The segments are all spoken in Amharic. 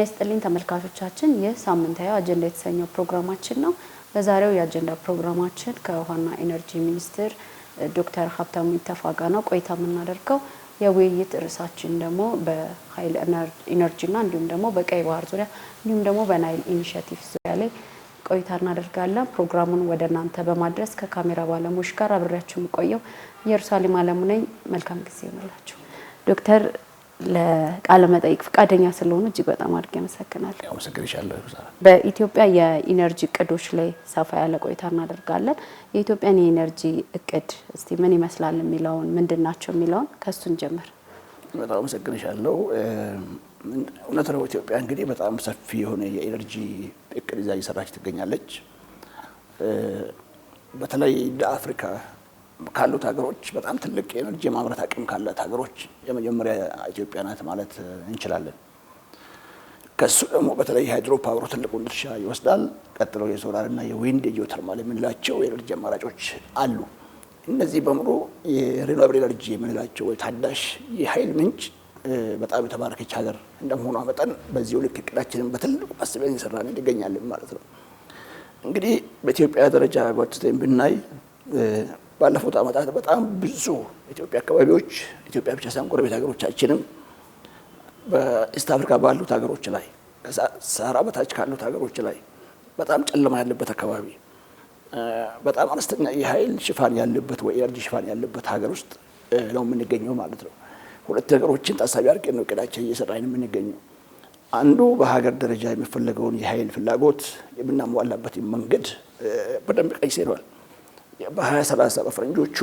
ይስጥልኝ ተመልካቾቻችን የሳምንታዊ አጀንዳ የተሰኘው ፕሮግራማችን ነው። በዛሬው የአጀንዳ ፕሮግራማችን ከውሃና ኢነርጂ ሚኒስትር ዶክተር ሀብታሙ ኢተፋ ጋር ነው ቆይታ የምናደርገው። የውይይት ርዕሳችን ደግሞ በኃይል ኢነርጂና እንዲሁም ደግሞ በቀይ ባህር ዙሪያ እንዲሁም ደግሞ በናይል ኢኒሺየቲቭ ዙሪያ ላይ ቆይታ እናደርጋለን። ፕሮግራሙን ወደ እናንተ በማድረስ ከካሜራ ባለሙያዎች ጋር አብሬያችሁ የምቆየው ኢየሩሳሌም አለሙ ነኝ። መልካም ጊዜ ይሁንላችሁ። ዶክተር ለቃለ መጠይቅ ፈቃደኛ ስለሆኑ እጅግ በጣም አድርጌ አመሰግናለሁ። አመሰግናለሁ። በኢትዮጵያ የኢነርጂ እቅዶች ላይ ሰፋ ያለ ቆይታ እናደርጋለን። የኢትዮጵያን የኢነርጂ እቅድ እስቲ ምን ይመስላል የሚለውን ምንድናቸው የሚለውን ከሱን ጀምር። በጣም አመሰግናለሁ። እውነት ነው። ኢትዮጵያ እንግዲህ በጣም ሰፊ የሆነ የኢነርጂ እቅድ ይዛ እየሰራች ትገኛለች። በተለይ ለአፍሪካ ካሉት ሀገሮች በጣም ትልቅ የኤነርጂ ማምረት አቅም ካላት ሀገሮች የመጀመሪያ ኢትዮጵያ ናት ማለት እንችላለን። ከሱ ደግሞ በተለይ ሃይድሮ ፓወር ትልቁን ድርሻ ይወስዳል። ቀጥሎ የሶላር እና የዊንድ ጂኦተርማል የምንላቸው የኤነርጂ አማራጮች አሉ። እነዚህ በሙሉ የሪኒዌብል ኤነርጂ የምንላቸው ታዳሽ የኃይል ምንጭ በጣም የተባረከች ሀገር እንደመሆኗ መጠን በዚሁ ልክ እቅዳችንን በትልቁ አስበን እየሰራን እንገኛለን ማለት ነው። እንግዲህ በኢትዮጵያ ደረጃ ወጥተን ብናይ ባለፉት ዓመታት በጣም ብዙ ኢትዮጵያ አካባቢዎች ኢትዮጵያ ብቻ ሳይሆን ጎረቤት ሀገሮቻችንም በኢስት አፍሪካ ባሉት ሀገሮች ላይ ከሰሃራ በታች ካሉት ሀገሮች ላይ በጣም ጨለማ ያለበት አካባቢ በጣም አነስተኛ የኃይል ሽፋን ያለበት ወይ ኤነርጂ ሽፋን ያለበት ሀገር ውስጥ ነው የምንገኘው ማለት ነው። ሁለት ነገሮችን ታሳቢ አድርገን ነው እቅዳችን እየሰራን የምንገኘው። አንዱ በሀገር ደረጃ የሚፈለገውን የኃይል ፍላጎት የምናሟላበት መንገድ በደንብ ቀይሰናል። በ2030 በፈረንጆቹ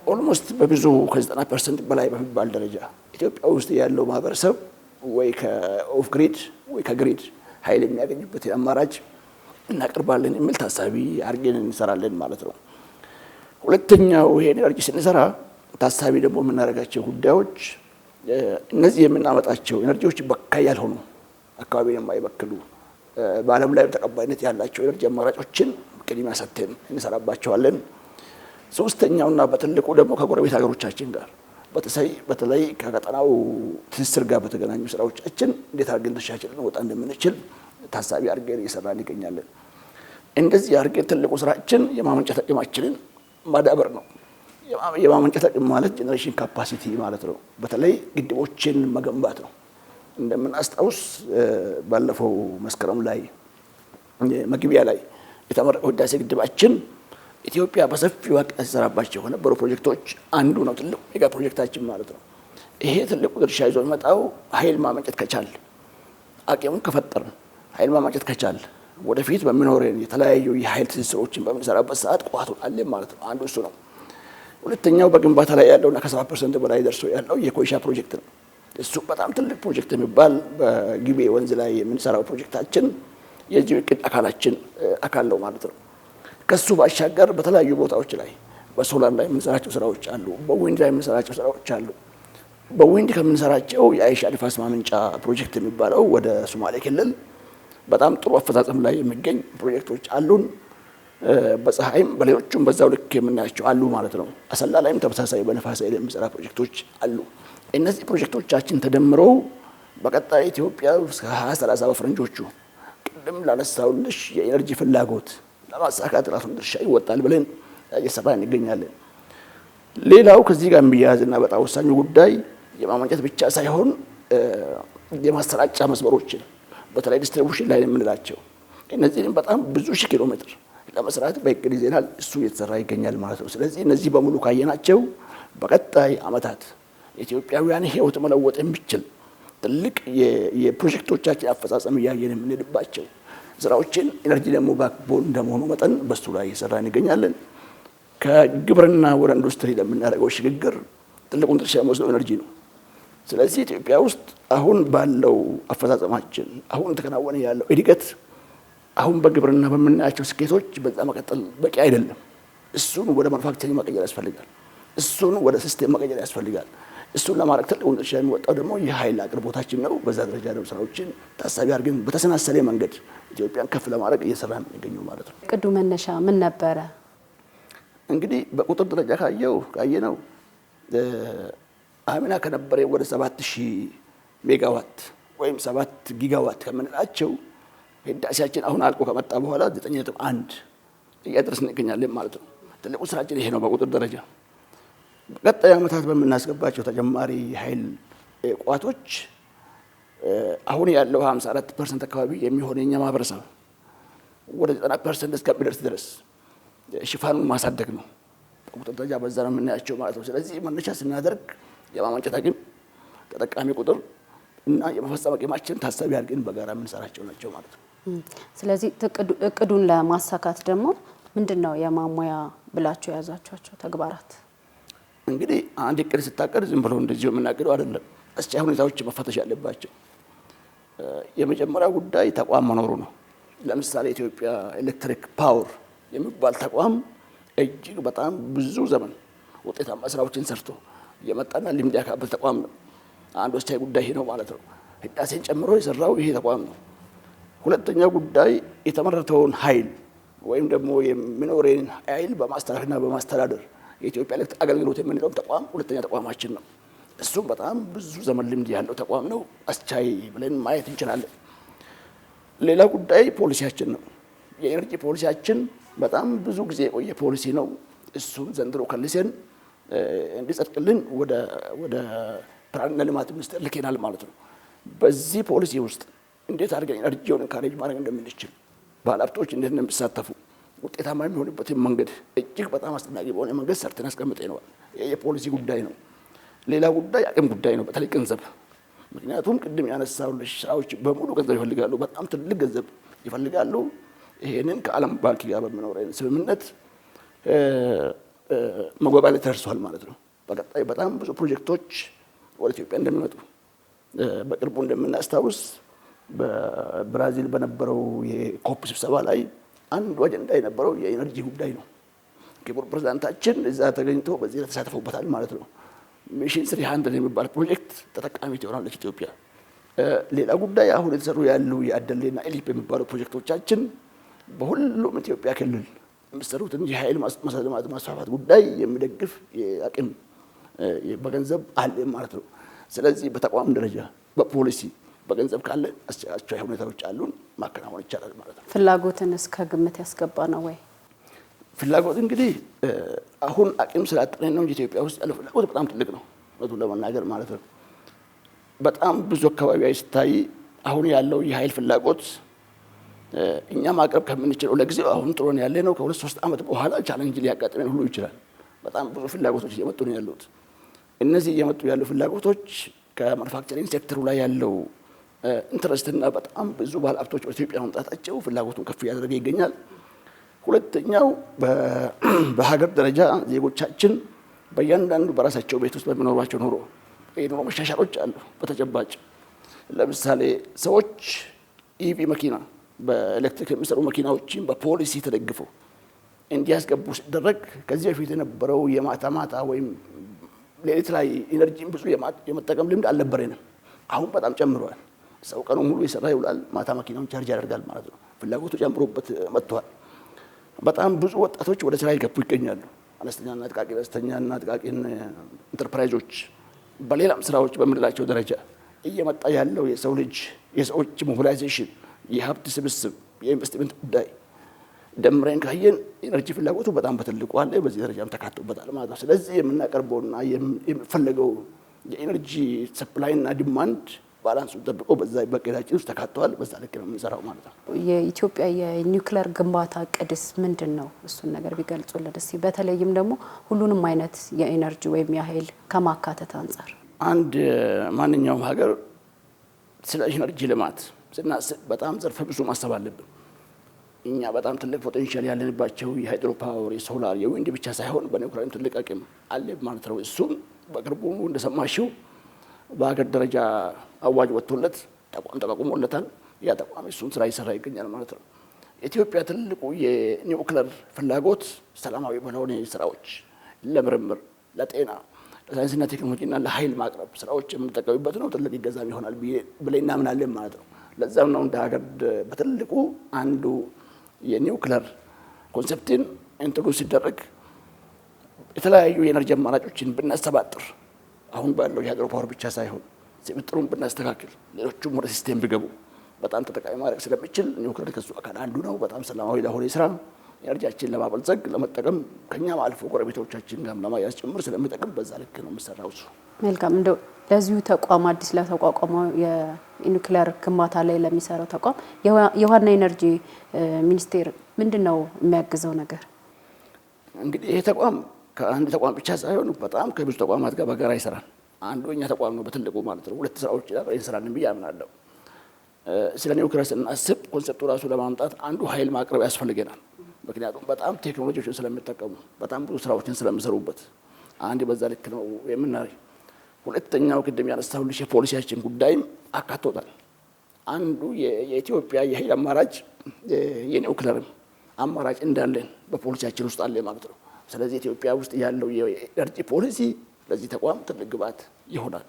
ኦልሞስት በብዙ ከ90% በላይ በሚባል ደረጃ ኢትዮጵያ ውስጥ ያለው ማህበረሰብ ወይ ከኦፍ ግሪድ ወይ ከግሪድ ኃይል የሚያገኝበት አማራጭ እናቀርባለን የሚል ታሳቢ አድርገን እንሰራለን ማለት ነው። ሁለተኛው ይሄን ኤነርጂ ስንሰራ ታሳቢ ደግሞ የምናደርጋቸው ጉዳዮች እነዚህ የምናመጣቸው ኤነርጂዎች በካይ ያልሆኑ አካባቢን የማይበክሉ በዓለም ላይ ተቀባይነት ያላቸው ኤነርጂ አማራጮችን ቅድሚያ ሰጥተን እንሰራባቸዋለን። ሶስተኛውና በትልቁ ደግሞ ከጎረቤት ሀገሮቻችን ጋር በተለይ ከቀጠናው ትስስር ጋር በተገናኙ ስራዎቻችን እንዴት አድርገን ድርሻችንን እንወጣ እንደምንችል ታሳቢ አድርገን እየሰራን እንገኛለን። እንደዚህ አድርገን ትልቁ ስራችን የማመንጨት አቅማችንን ማዳበር ነው። የማመንጨት አቅም ማለት ጄኔሬሽን ካፓሲቲ ማለት ነው። በተለይ ግድቦችን መገንባት ነው። እንደምናስታውስ ባለፈው መስከረም ላይ መግቢያ ላይ የተመረቀው ህዳሴ ግድባችን ኢትዮጵያ በሰፊው አሰራባቸው ከነበሩ ፕሮጀክቶች አንዱ ነው። ትልቁ ሜጋ ፕሮጀክታችን ማለት ነው። ይሄ ትልቁ ድርሻ ይዞ የሚመጣው ኃይል ማመንጨት ከቻል አቅሙን ከፈጠርን ኃይል ማመንጨት ከቻል ወደፊት በሚኖረን የተለያዩ የኃይል ትስስሮችን በምንሰራበት ሰዓት ቋቱ አለ ማለት ነው። አንዱ እሱ ነው። ሁለተኛው በግንባታ ላይ ያለውና ከ7% በላይ ደርሶ ያለው የኮይሻ ፕሮጀክት ነው። እሱ በጣም ትልቅ ፕሮጀክት የሚባል በጊቤ ወንዝ ላይ የምንሰራው ፕሮጀክታችን የዚህ እቅድ አካል ነው ማለት ነው። ከሱ ባሻገር በተለያዩ ቦታዎች ላይ በሶላር ላይ የምንሰራቸው ስራዎች አሉ። በዊንድ ላይ የምንሰራቸው ስራዎች አሉ። በዊንድ ከምንሰራቸው የአይሻ ንፋስ ማመንጫ ፕሮጀክት የሚባለው ወደ ሶማሌ ክልል በጣም ጥሩ አፈጻጸም ላይ የሚገኝ ፕሮጀክቶች አሉን። በፀሐይም በሌሎችም በዛው ልክ የምናያቸው አሉ ማለት ነው። አሰላ ላይም ተመሳሳይ በነፋስ ኃይል የምንሰራ ፕሮጀክቶች አሉ። እነዚህ ፕሮጀክቶቻችን ተደምረው በቀጣይ ኢትዮጵያ እስከ 2030 በፈረንጆቹ ቅድም ላነሳውልሽ የኤነርጂ ፍላጎት ለማሳካት ራሱን ድርሻ ይወጣል ብለን እየሰራን እንገኛለን። ሌላው ከዚህ ጋር የሚያያዝና በጣም ወሳኙ ጉዳይ የማመንጨት ብቻ ሳይሆን የማሰራጫ መስመሮችን በተለይ ዲስትሪቢዩሽን ላይ የምንላቸው እነዚህንም በጣም ብዙ ሺህ ኪሎ ሜትር ለመስራት በእቅድ ይዘናል። እሱ እየተሰራ ይገኛል ማለት ነው። ስለዚህ እነዚህ በሙሉ ካየናቸው በቀጣይ ዓመታት የኢትዮጵያውያን ሕይወት መለወጥ የሚችል ትልቅ የፕሮጀክቶቻችን አፈጻጸም እያየን የምንሄድባቸው ስራዎችን ኤነርጂ ደግሞ ባክቦን እንደመሆኑ መጠን በሱ ላይ እየሰራን እንገኛለን። ከግብርና ወደ ኢንዱስትሪ ለምናደርገው ሽግግር ትልቁን ድርሻ የሚወስደው ኤነርጂ ነው። ስለዚህ ኢትዮጵያ ውስጥ አሁን ባለው አፈጻጸማችን አሁን ተከናወነ ያለው እድገት አሁን በግብርና በምናያቸው ስኬቶች በዛ መቀጠል በቂ አይደለም። እሱን ወደ ማኑፋክቸሪንግ መቀየር ያስፈልጋል። እሱን ወደ ሲስተም መቀየር ያስፈልጋል። እሱን ለማድረግ ትልቁን ድርሻ የሚወጣው ደግሞ የኃይል አቅርቦታችን ነው። በዛ ደረጃ ደግሞ ስራዎችን ታሳቢ አድርገን በተሰናሰለ መንገድ ኢትዮጵያን ከፍ ለማድረግ እየሰራን እንገኛለን ማለት ነው። ቅዱ መነሻ ምን ነበረ? እንግዲህ በቁጥር ደረጃ ካየነው አምና ከነበረ ወደ 7000 ሜጋዋት ወይም 7 ጊጋዋት ከምንላቸው ህዳሴያችን አሁን አልቆ ከመጣ በኋላ 9.1 እያደረስን እንገኛለን ማለት ነው። ትልቁ ስራችን ይሄ ነው በቁጥር ደረጃ። በቀጣይ ዓመታት በምናስገባቸው ተጨማሪ ኃይል ቋቶች አሁን ያለው 54% አካባቢ የሚሆን የኛ ማህበረሰብ ወደ 90% እስከሚደርስ ድረስ ሽፋኑን ማሳደግ ነው። በቁጥር ደረጃ በዛ ነው የምናያቸው ማለት ነው። ስለዚህ መነሻ ስናደርግ የማመንጨት አቅም፣ ተጠቃሚ ቁጥር እና የመፈጸም አቅማችን ታሳቢ አድርገን በጋራ የምንሰራቸው ናቸው ማለት ነው። ስለዚህ እቅዱን ለማሳካት ደግሞ ምንድነው የማሟያ ብላችሁ የያዛችኋቸው ተግባራት? እንግዲህ አንድ እቅድ ስታቀድ ዝም ብሎ እንደዚህ የምናቅደው አይደለም። አስቻይ ሁኔታዎች መፈተሽ ያለባቸው የመጀመሪያው ጉዳይ ተቋም መኖሩ ነው። ለምሳሌ ኢትዮጵያ ኤሌክትሪክ ፓወር የሚባል ተቋም እጅግ በጣም ብዙ ዘመን ውጤታማ ስራዎችን ሰርቶ የመጣና ልምድ ያካበተ ተቋም ነው። አንድ ወሳኝ ጉዳይ ይሄ ነው ማለት ነው። ህዳሴን ጨምሮ የሰራው ይሄ ተቋም ነው። ሁለተኛው ጉዳይ የተመረተውን ኃይል ወይም ደግሞ የሚኖረን ኃይል በማስተላለፍና በማስተዳደር የኢትዮጵያ ኤሌክትሪክ አገልግሎት የምንለው ተቋም ሁለተኛ ተቋማችን ነው። እሱም በጣም ብዙ ዘመን ልምድ ያለው ተቋም ነው። አስቻይ ብለን ማየት እንችላለን። ሌላ ጉዳይ ፖሊሲያችን ነው። የኤነርጂ ፖሊሲያችን በጣም ብዙ ጊዜ የቆየ ፖሊሲ ነው። እሱም ዘንድሮ ከልሰን እንዲጸድቅልን ወደ ፕላንና ልማት ሚኒስቴር ልከናል ማለት ነው። በዚህ ፖሊሲ ውስጥ እንዴት አድርገን ኤነርጂውን ኢንካሬጅ ማድረግ እንደምንችል፣ ባለሀብቶች እንዴት እንደሚሳተፉ፣ ውጤታማ የሚሆንበትን መንገድ እጅግ በጣም አስደናቂ በሆነ መንገድ ሰርተን አስቀምጠነዋል። የፖሊሲ ጉዳይ ነው። ሌላ ጉዳይ አቅም ጉዳይ ነው። በተለይ ገንዘብ። ምክንያቱም ቅድም ያነሳሁልሽ ስራዎች በሙሉ ገንዘብ ይፈልጋሉ። በጣም ትልቅ ገንዘብ ይፈልጋሉ። ይሄንን ከዓለም ባንክ ጋር በሚኖረን ስምምነት መግባባት ላይ ተደርሷል ማለት ነው። በቀጣይ በጣም ብዙ ፕሮጀክቶች ወደ ኢትዮጵያ እንደሚመጡ በቅርቡ እንደምናስታውስ በብራዚል በነበረው የኮፕ ስብሰባ ላይ አንዱ አጀንዳ የነበረው የኤነርጂ ጉዳይ ነው። ክቡር ፕሬዝዳንታችን እዛ ተገኝተው በዚህ ተሳትፈውበታል ማለት ነው። ሚሽን 300 የሚባል ፕሮጀክት ተጠቃሚ ትሆናለች ኢትዮጵያ። ሌላ ጉዳይ አሁን የተሰሩ ያሉ የአደሌና ኤሊፕ የሚባሉ ፕሮጀክቶቻችን በሁሉም ኢትዮጵያ ክልል የሚሰሩትን የኃይል መሰረተ ልማት ማስፋፋት ጉዳይ የሚደግፍ አቅም በገንዘብ አለ ማለት ነው። ስለዚህ በተቋም ደረጃ በፖሊሲ በገንዘብ ካለ አስቻይ ሁኔታዎች አሉን፣ ማከናወን ይቻላል ማለት ነው። ፍላጎትን እስከ ግምት ያስገባ ነው ወይ? ፍላጎት እንግዲህ አሁን አቅም ስላጠረን ነው እንጂ ኢትዮጵያ ውስጥ ያለው ፍላጎት በጣም ትልቅ ነው እውነቱን ለመናገር ማለት ነው። በጣም ብዙ አካባቢ ሲታይ አሁን ያለው የኃይል ፍላጎት እኛ ማቅረብ ከምንችለው ለጊዜው አሁን ጥሩ ነው ያለ ነው። ከ2-3 ዓመት በኋላ ቻሌንጅ ሊያጋጥመን ሁሉ ይችላል። በጣም ብዙ ፍላጎቶች እየመጡ ነው ያሉት። እነዚህ እየመጡ ያሉ ፍላጎቶች ከማኑፋክቸሪንግ ሴክተሩ ላይ ያለው ኢንትረስትና በጣም ብዙ ባለሀብቶች ወደ ኢትዮጵያ መምጣታቸው ፍላጎቱን ከፍ ያደረገ ይገኛል። ሁለተኛው በሀገር ደረጃ ዜጎቻችን በእያንዳንዱ በራሳቸው ቤት ውስጥ በሚኖሯቸው ኑሮ የኑሮ መሻሻሎች አሉ። በተጨባጭ ለምሳሌ ሰዎች ኢቪ መኪና በኤሌክትሪክ የሚሰሩ መኪናዎችን በፖሊሲ ተደግፈው እንዲያስገቡ ሲደረግ ከዚህ በፊት የነበረው የማታ ማታ ወይም ሌሊት ላይ ኢነርጂን ብዙ የመጠቀም ልምድ አልነበረንም። አሁን በጣም ጨምሯል። ሰው ቀኑ ሙሉ የሰራ ይውላል፣ ማታ መኪናውን ቻርጅ ያደርጋል ማለት ነው። ፍላጎቱ ጨምሮበት መጥቷል። በጣም ብዙ ወጣቶች ወደ ስራ ይገቡ ይገኛሉ። አነስተኛና ጥቃቅን ኢንተርፕራይዞች በሌላም ስራዎች በምንላቸው ደረጃ እየመጣ ያለው የሰው ልጅ የሰዎች ሞቢላይዜሽን፣ የሀብት ስብስብ፣ የኢንቨስትመንት ጉዳይ ደምረን ካየን ኢነርጂ ፍላጎቱ በጣም በትልቁ አለ። በዚህ ደረጃም ተካቶበታል ማለት ነው። ስለዚህ የምናቀርበውና የሚፈለገው የኢነርጂ ሰፕላይና ዲማንድ ባላንሱን ጠብቆ በዛ በቀዳችን ውስጥ ተካተዋል። በዛ ልክ ነው የምንሰራው ማለት ነው። የኢትዮጵያ የኒውክሌር ግንባታ ቅድስ ምንድነው? እሱን ነገር ቢገልጹልን እስቲ። በተለይም ደግሞ ሁሉንም አይነት የኢነርጂ ወይም የኃይል ከማካተት አንፃር አንድ ማንኛውም ሀገር ስለ ኢነርጂ ልማት ስናስብ በጣም ዘርፈ ብዙ ማሰብ አለብን። እኛ በጣም ትልቅ ፖቴንሻል ያለንባቸው የሃይድሮ ፓወር፣ የሶላር፣ የዊንድ ብቻ ሳይሆን በኒውክሌርም ትልቅ አቅም አለ ማለት ነው። እሱም በቅርቡ እንደሰማሽው በሀገር ደረጃ አዋጅ ወጥቶለት ተቋም ተቋቁሞለታል። ያ ተቋም እሱን ስራ ይሰራ ይገኛል ማለት ነው። ኢትዮጵያ ትልቁ የኒውክሌር ፍላጎት ሰላማዊ በሆነ ስራዎች ለምርምር፣ ለጤና፣ ለሳይንስና ቴክኖሎጂና ለኃይል ማቅረብ ስራዎች የምንጠቀምበት ነው። ትልቅ ይገዛም ይሆናል ብለን እናምናለን ማለት ነው። ለዛም ነው እንደ ሀገር በትልቁ አንዱ የኒውክሌር ኮንሰፕትን ኢንትሮዱስ ሲደረግ የተለያዩ የኤነርጂ አማራጮችን ብናሰባጥር አሁን ባለው የሃይድሮ ፓወር ብቻ ሳይሆን ሲምጥሩን ብናስተካክል ሌሎቹም ወደ ሲስተም ቢገቡ በጣም ተጠቃሚ ማድረግ ስለሚችል ኒውክሌር ከሱ አካል አንዱ ነው። በጣም ሰላማዊ ለሆነ ስራ ኤነርጂያችን ለማበልጸግ ለመጠቀም ከኛም አልፎ ጎረቤቶቻችን ጋር ለማያዝ ጭምር ስለሚጠቅም በዛ ልክ ነው የምሰራው እሱ። መልካም። እንደው ለዚሁ ተቋም አዲስ ለተቋቋመው የኒውክሌር ግንባታ ላይ ለሚሰራው ተቋም የውሃና ኢነርጂ ሚኒስቴር ምንድነው የሚያግዘው ነገር? እንግዲህ ይሄ ተቋም ከአንድ ተቋም ብቻ ሳይሆን በጣም ከብዙ ተቋማት ጋር በጋራ ይሰራል። አንዱ እኛ ተቋም ነው በትልቁ ማለት ነው። ሁለት ስራዎች ላይ እንሰራለን ብዬ አምናለሁ። ስለ ኒውክሌር ስናስብ ኮንሰፕቱ ራሱ ለማምጣት አንዱ ኃይል ማቅረብ ያስፈልገናል። ምክንያቱም በጣም ቴክኖሎጂዎችን ስለሚጠቀሙ በጣም ብዙ ስራዎችን ስለሚሰሩበት አንድ በዛ ልክ ነው የምናሪ። ሁለተኛው ቅድም ያነሳሁልሽ የፖሊሲያችን ጉዳይም አካቶታል። አንዱ የኢትዮጵያ የኃይል አማራጭ የኒውክሌር አማራጭ እንዳለን በፖሊሲያችን ውስጥ አለ ማለት ነው። ስለዚህ ኢትዮጵያ ውስጥ ያለው የኤነርጂ ፖሊሲ ለዚህ ተቋም ትልቅ ግብዓት ይሆናል።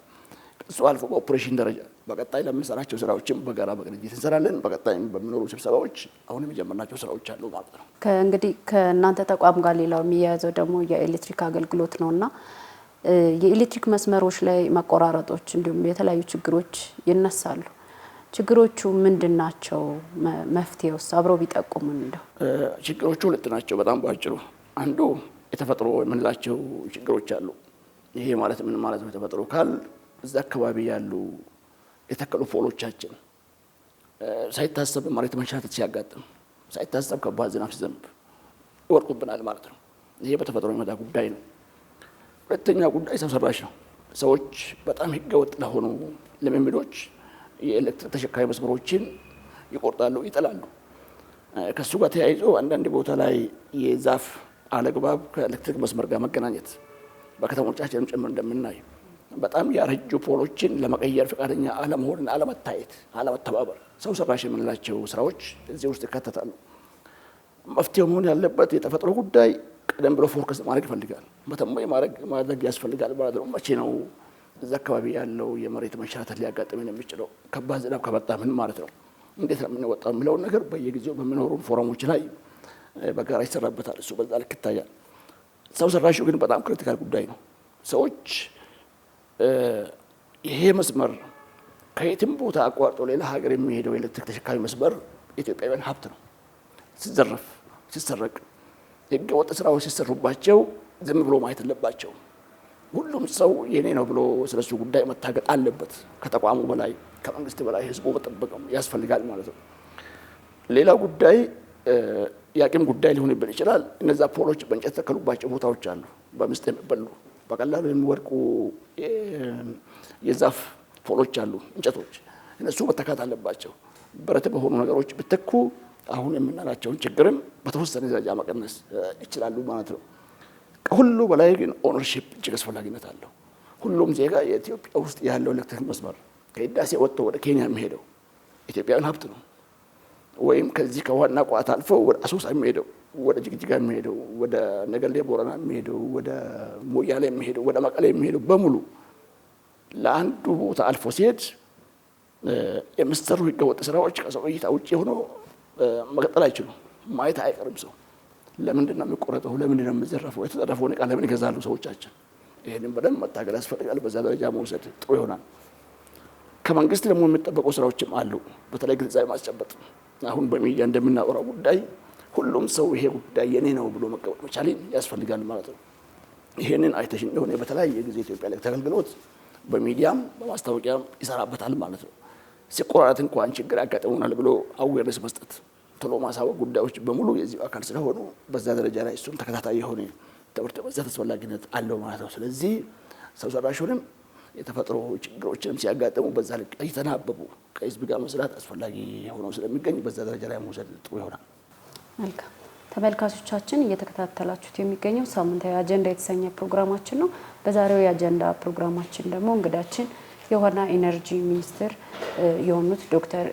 እሱ አልፎ በኦፕሬሽን ደረጃ በቀጣይ ለምንሰራቸው ስራዎችም በጋራ በቅንጅት እንሰራለን። በቀጣይም በሚኖሩ ስብሰባዎች አሁንም የጀመርናቸው ስራዎች አሉ ማለት ነው። እንግዲህ ከእናንተ ተቋም ጋር ሌላው የሚያያዘው ደግሞ የኤሌክትሪክ አገልግሎት ነውና የኤሌክትሪክ መስመሮች ላይ መቆራረጦች እንዲሁም የተለያዩ ችግሮች ይነሳሉ። ችግሮቹ ምንድን ናቸው? መፍትሄውስ አብረው ቢጠቁሙን። እንደው ችግሮቹ ሁለት ናቸው በጣም ባጭሩ። አንዱ የተፈጥሮ የምንላቸው ችግሮች አሉ። ይሄ ማለት ምን ማለት ነው? የተፈጥሮ ካል እዛ አካባቢ ያሉ የተከሉ ፖሎቻችን ሳይታሰብ መሬት መንሸራተት ሲያጋጥም ሳይታሰብ ከባድ ዝናብ ሲዘንብ ይወድቁብናል ማለት ነው። ይሄ በተፈጥሮ የመጣ ጉዳይ ነው። ሁለተኛ ጉዳይ ሰው ሰራሽ ነው። ሰዎች በጣም ህገወጥ ለሆኑ ልምምዶች የኤሌክትሪክ ተሸካሚ መስመሮችን ይቆርጣሉ፣ ይጥላሉ። ከሱ ጋር ተያይዞ አንዳንድ ቦታ ላይ የዛፍ አለግባብ ከኤሌክትሪክ መስመር ጋር መገናኘት በከተሞቻችንም ጭምር እንደምናይ በጣም ያረጁ ፖሎችን ለመቀየር ፈቃደኛ አለመሆንና አለመታየት፣ አለመተባበር ሰው ሰራሽ የምንላቸው ስራዎች እዚህ ውስጥ ይካተታሉ። መፍትሄው መሆን ያለበት የተፈጥሮ ጉዳይ ቀደም ብሎ ፎርከስ ማድረግ ይፈልጋል፣ በተሞይ ማድረግ ያስፈልጋል ማለት ነው። መቼ ነው እዛ አካባቢ ያለው የመሬት መንሸራተት ሊያጋጥመን የሚችለው? ከባድ ዝናብ ከመጣ ምን ማለት ነው? እንዴት ነው የምንወጣው የሚለውን ነገር በየጊዜው በሚኖሩ ፎረሞች ላይ በጋራ ይሰራበታል። እሱ በዛ ልክ ይታያል። ሰው ሰራሹ ግን በጣም ክሪቲካል ጉዳይ ነው። ሰዎች ይሄ መስመር ከየትም ቦታ አቋርጦ ሌላ ሀገር የሚሄደው ኤሌክትሪክ ተሸካሚ መስመር ኢትዮጵያውያን ሀብት ነው። ሲዘረፍ ሲሰረቅ ህገወጥ ስራዎች ሲሰሩባቸው ዝም ብሎ ማየት አለባቸው። ሁሉም ሰው የኔ ነው ብሎ ስለሱ ጉዳይ መታገጥ አለበት። ከተቋሙ በላይ ከመንግስት በላይ ህዝቡ መጠበቅም ያስፈልጋል ማለት ነው። ሌላው ጉዳይ የአቅም ጉዳይ ሊሆንብን ይችላል። እነዛ ፖሎች በእንጨት ተከሉባቸው ቦታዎች አሉ፣ በምስጥ የሚበሉ በቀላሉ የሚወድቁ የዛፍ ፖሎች አሉ፣ እንጨቶች። እነሱ መተካት አለባቸው። ብረት በሆኑ ነገሮች ብትኩ አሁን የምናላቸውን ችግርም በተወሰነ ደረጃ መቀነስ ይችላሉ ማለት ነው። ከሁሉ በላይ ግን ኦነርሺፕ እጅግ አስፈላጊነት አለው። ሁሉም ዜጋ የኢትዮጵያ ውስጥ ያለው ኤሌክትሪክ መስመር ከህዳሴ ወጥቶ ወደ ኬንያ የሚሄደው ኢትዮጵያውያን ሀብት ነው። ወይም ከዚህ ከዋና ቋት አልፎ ወደ አሶሳ የሚሄደው፣ ወደ ጅግጅጋ የሚሄደው፣ ወደ ነገሌ ቦረና የሚሄደው፣ ወደ ሞያሌ የሚሄደው፣ ወደ መቀሌ የሚሄደው በሙሉ ለአንዱ ቦታ አልፎ ሲሄድ የሚሰሩ ህገወጥ ስራዎች ከሰው እይታ ውጭ ሆኖ መቀጠል አይችሉም። ማየት አይቀርም። ሰው ለምንድን ነው የሚቆረጠው? ለምንድን ነው የሚዘረፈው? የተዘረፈውን ዕቃ ለምን ይገዛሉ ሰዎቻችን? ይህንን በደንብ መታገል ያስፈልጋል። በዛ ደረጃ መውሰድ ጥሩ ይሆናል። ከመንግስት ደግሞ የሚጠበቁ ስራዎችም አሉ። በተለይ ግንዛቤ ማስጨበጥ። አሁን በሚዲያ እንደምናወራው ጉዳይ ሁሉም ሰው ይሄ ጉዳይ የኔ ነው ብሎ መቀበል መቻል ያስፈልጋል ማለት ነው። ይሄንን አይተሽ እንደሆነ በተለያየ ጊዜ ኢትዮጵያ ኤሌክትሪክ አገልግሎት በሚዲያም በማስታወቂያም ይሰራበታል ማለት ነው። ሲቆራረጥ እንኳን ችግር ያጋጥሙናል ብሎ አዌርነስ መስጠት፣ ቶሎ ማሳወቅ ጉዳዮች በሙሉ የዚህ አካል ስለሆኑ በዛ ደረጃ ላይ እሱም ተከታታይ የሆነ ትምህርት መስጠት አስፈላጊነት አለው ማለት ነው። ስለዚህ ሰው ሰራሹንም የተፈጥሮ ችግሮችንም ሲያጋጥሙ በዛ ልክ እየተናበቡ ከህዝብ ጋር መስራት አስፈላጊ ሆኖ ስለሚገኝ በዛ ደረጃ ላይ መውሰድ ጥሩ ይሆናል። መልካም ተመልካቾቻችን፣ እየተከታተላችሁት የሚገኘው ሳምንታዊ አጀንዳ የተሰኘ ፕሮግራማችን ነው። በዛሬው የአጀንዳ ፕሮግራማችን ደግሞ እንግዳችን የውሃና ኢነርጂ ሚኒስትር የሆኑት ዶክተር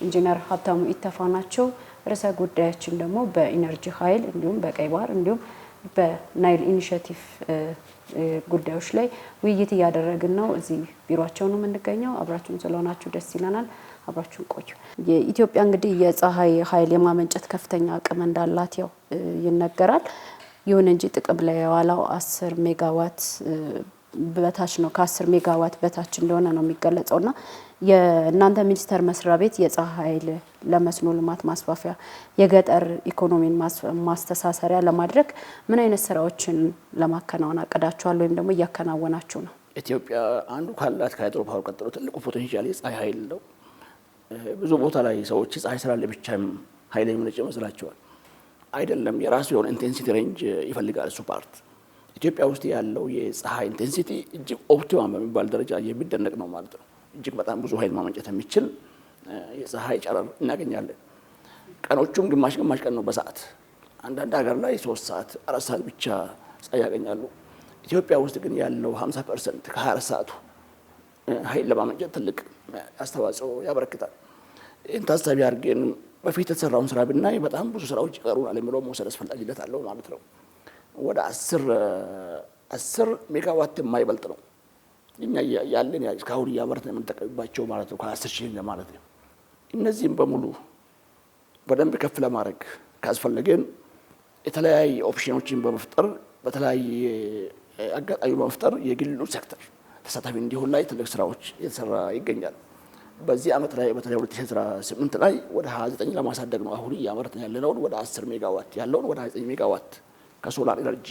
ኢንጂነር ሀብታሙ ኢተፋ ናቸው። ርዕሰ ጉዳያችን ደግሞ በኢነርጂ ኃይል እንዲሁም በቀይ ባህር እንዲሁም በናይል ኢኒሼቲቭ ጉዳዮች ላይ ውይይት እያደረግን ነው። እዚህ ቢሮአቸው ነው የምንገኘው። አብራችሁን ስለሆናችሁ ደስ ይለናል። አብራችሁን ቆዩ። የኢትዮጵያ እንግዲህ የፀሐይ ኃይል የማመንጨት ከፍተኛ አቅም እንዳላት ያው ይነገራል። ይሁን እንጂ ጥቅም ላይ የዋለው 10 ሜጋዋት በታች ነው ከ10 ሜጋዋት በታች እንደሆነ ነው የሚገለጸውና የእናንተ ሚኒስቴር መስሪያ ቤት የፀሐይ ኃይል ለመስኖ ልማት ማስፋፊያ የገጠር ኢኮኖሚን ማስተሳሰሪያ ለማድረግ ምን አይነት ስራዎችን ለማከናወን አቅዳችኋል ወይም ደግሞ እያከናወናችሁ ነው? ኢትዮጵያ አንዱ ካላት ከሃይድሮ ፓወር ቀጥሎ ትልቁ ፖቴንሻል የፀሐይ ኃይል ነው። ብዙ ቦታ ላይ ሰዎች ፀሐይ ስላለ ብቻም ኃይል የሚመነጭ ይመስላቸዋል። አይደለም፣ የራሱ የሆነ ኢንቴንሲቲ ሬንጅ ይፈልጋል እሱ ፓርት። ኢትዮጵያ ውስጥ ያለው የፀሐይ ኢንቴንሲቲ እጅግ ኦፕቲማም በሚባል ደረጃ የሚደነቅ ነው ማለት ነው። እጅግ በጣም ብዙ ኃይል ማመንጨት የሚችል የፀሐይ ጨረር እናገኛለን። ቀኖቹም ግማሽ ግማሽ ቀን ነው በሰዓት። አንዳንድ ሀገር ላይ 3 ሰዓት 4 ሰዓት ብቻ ፀሐይ ያገኛሉ። ኢትዮጵያ ውስጥ ግን ያለው 50% ከ24 ሰዓቱ ኃይል ለማመንጨት ትልቅ አስተዋጽኦ ያበረክታል። ይህን ታሳቢ አድርገን በፊት የተሰራውን ስራ ብናይ በጣም ብዙ ስራዎች ይቀሩናል የሚለው መውሰድ አስፈላጊነት አለው ማለት ነው። ወደ 10 ሜጋዋት የማይበልጥ ነው እኛ ያለን እስካሁን እያመረትን የምንጠቀምባቸው ማለት ነው። ከ10 ሺህ ማለት ነው። እነዚህም በሙሉ በደንብ ከፍ ለማድረግ ካስፈለገን የተለያየ ኦፕሽኖችን በመፍጠር በተለያየ አጋጣሚ በመፍጠር የግሉ ሴክተር ተሳታፊ እንዲሆን ላይ ትልቅ ስራዎች እየተሰራ ይገኛል። በዚህ ዓመት ላይ በተለይ 2018 ላይ ወደ 29 ለማሳደግ ነው አሁን እያመረትን ያለነውን ወደ 10 ሜጋዋት ያለውን ወደ 29 ሜጋዋት ከሶላር ኤነርጂ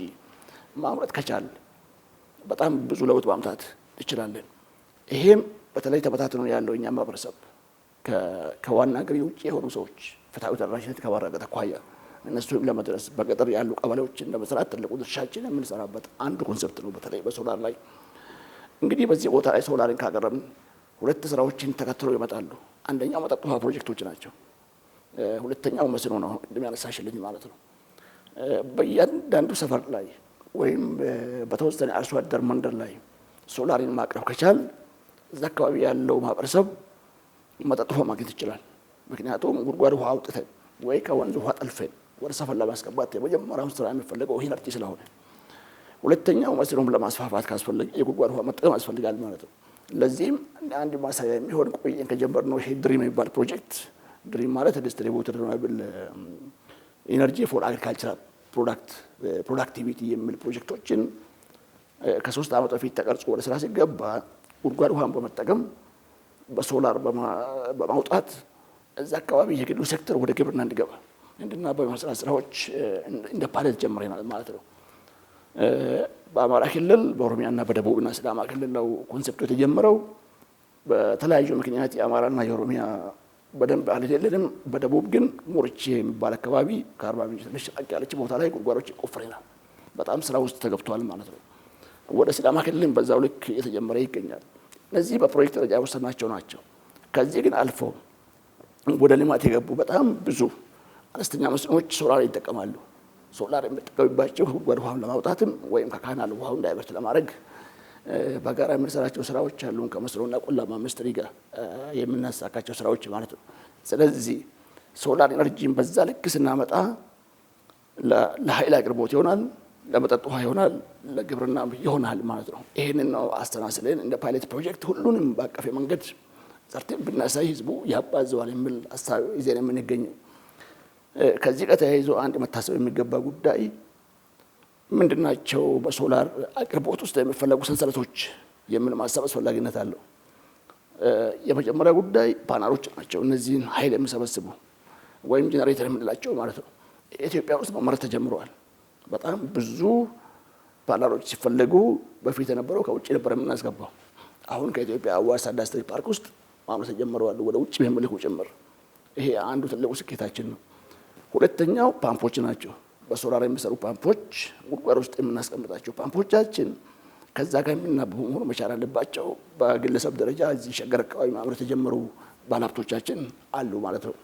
ማምረት ከቻል በጣም ብዙ ለውጥ ማምጣት እንችላለን። ይሄም በተለይ ተበታትኖ ያለው እኛ ማህበረሰብ ከዋና ግሪ ውጭ የሆኑ ሰዎች ፍትሃዊ ተደራሽነት ከማረጋገጥ አኳያ እነሱም ለመድረስ በገጠር ያሉ ቀበሌዎችን ለመስራት ትልቁ ድርሻችን የምንሰራበት አንዱ ኮንሰፕት ነው። በተለይ በሶላር ላይ እንግዲህ በዚህ ቦታ ላይ ሶላርን ካቀረብን 2 ስራዎችን ተከትለው ይመጣሉ። አንደኛው መጠጥ ውሃ ፕሮጀክቶች ናቸው። ሁለተኛው መስኖ ነው፣ ቅድም ያነሳሽልኝ ማለት ነው። በእያንዳንዱ ሰፈር ላይ ወይም በተወሰነ አርሶ አደር መንደር ላይ ሶላርን ማቅረብ ከቻል እዛ አካባቢ ያለው ማህበረሰብ መጠጥ ውሃ ማግኘት ይችላል። ምክንያቱም ጉድጓድ ውሃ አውጥተን ወይ ከወንዝ ውሃ ጠልፈን ወደ ሰፈር ለማስገባት የመጀመሪያው ስራ የሚፈልገው ይሄ ነርጂ ስለሆነ፣ ሁለተኛው መስኖም ለማስፋፋት ካስፈለገ የጉድጓድ ውሃ መጠቀም ያስፈልጋል ማለት ነው። ለዚህም አንድ ማሳያ የሚሆን ቆየን ከጀመርነው ይሄ ድሪም የሚባል ፕሮጀክት፣ ድሪም ማለት ዲስትሪቢዩትድ ሪኒውዌብል ኢነርጂ ፎር አግሪካልቸራል ፕሮዳክቲቪቲ የሚል ፕሮጀክቶችን ከ3 ዓመት በፊት ተቀርጾ ወደ ስራ ሲገባ ጉድጓድ ውሃን በመጠቀም በሶላር በማውጣት እዛ አካባቢ የግሉ ሴክተር ወደ ግብርና እንዲገባ እንድና በመስራት ስራዎች እንደ ፓይለት ጀምረናል ማለት ነው። በአማራ ክልል በኦሮሚያና በደቡብና ሲዳማ ክልል ነው ኮንሴፕቱ የተጀመረው። በተለያዩ ምክንያት የአማራና የኦሮሚያ በደንብ አልሄደልንም። በደቡብ ግን ሞርቼ የሚባል አካባቢ ከ40 ሚኒት ትንሽ ራቅ ያለች ቦታ ላይ ጉድጓዶች ቆፍረናል። በጣም ስራ ውስጥ ተገብቷል ማለት ነው። ወደ ሲዳማ ክልልም በዛው ልክ የተጀመረ ይገኛል። እነዚህ በፕሮጀክት ደረጃ የወሰናቸው ናቸው። ከዚህ ግን አልፎ ወደ ልማት የገቡ በጣም ብዙ አነስተኛ መስኖዎች ሶላር ይጠቀማሉ። ሶላር የሚጠቀምባቸው ጉድጓድ ውሃውን ለማውጣትም ወይም ከካናል ውሃው እንዳይበርት ለማድረግ በጋራ የምንሰራቸው ስራዎች አሉ። ከመስኖና ቆላማ ሚኒስቴር ጋር የምናሳካቸው ስራዎች ማለት ነው። ስለዚህ ሶላር ኢነርጂን በዛ ልክ ስናመጣ ለኃይል አቅርቦት ይሆናል፣ ለመጠጥ ውሃ ይሆናል፣ ለግብርና ይሆናል ማለት ነው። ይሄንን ነው አስተናስለን እንደ ፓይለት ፕሮጀክት ሁሉንም ባቀፈ መንገድ ሰርተን ብናሳይ ህዝቡ ያባዘዋል የሚል ሀሳብ ይዘን የምንገኘው። ከዚህ ጋር ተያይዞ አንድ መታሰብ የሚገባ ጉዳይ ምንድናቸው? በሶላር አቅርቦት ውስጥ የሚፈለጉ ሰንሰለቶች የሚል ማሰብ አስፈላጊነት አለው። የመጀመሪያ ጉዳይ ፓናሎች ናቸው። እነዚህን ኃይል የሚሰበስቡ ወይም ጄኔሬተር የምንላቸው ማለት ነው። ኢትዮጵያ ውስጥ መመረት ተጀምረዋል። በጣም ብዙ ፓናሎች ሲፈለጉ በፊት የነበረው ከውጭ ነበር የምናስገባው። አሁን ከኢትዮጵያ አዋሳ ኢንዱስትሪ ፓርክ ውስጥ ማምረት ተጀምረዋል፣ ወደ ውጭ የሚልኩ ጭምር። ይሄ አንዱ ትልቁ ስኬታችን ነው። ሁለተኛው ፓምፖች ናቸው። በሶላር የሚሰሩ ፓምፖች ጉድጓድ ውስጥ የምናስቀምጣቸው ፓምፖቻችን ከዛ ጋር የሚናበቡ መሆኑ መቻል አለባቸው። በግለሰብ ደረጃ እዚህ ሸገር አካባቢ ማምረት የጀመሩ ባለሀብቶቻችን አሉ ማለት ነው።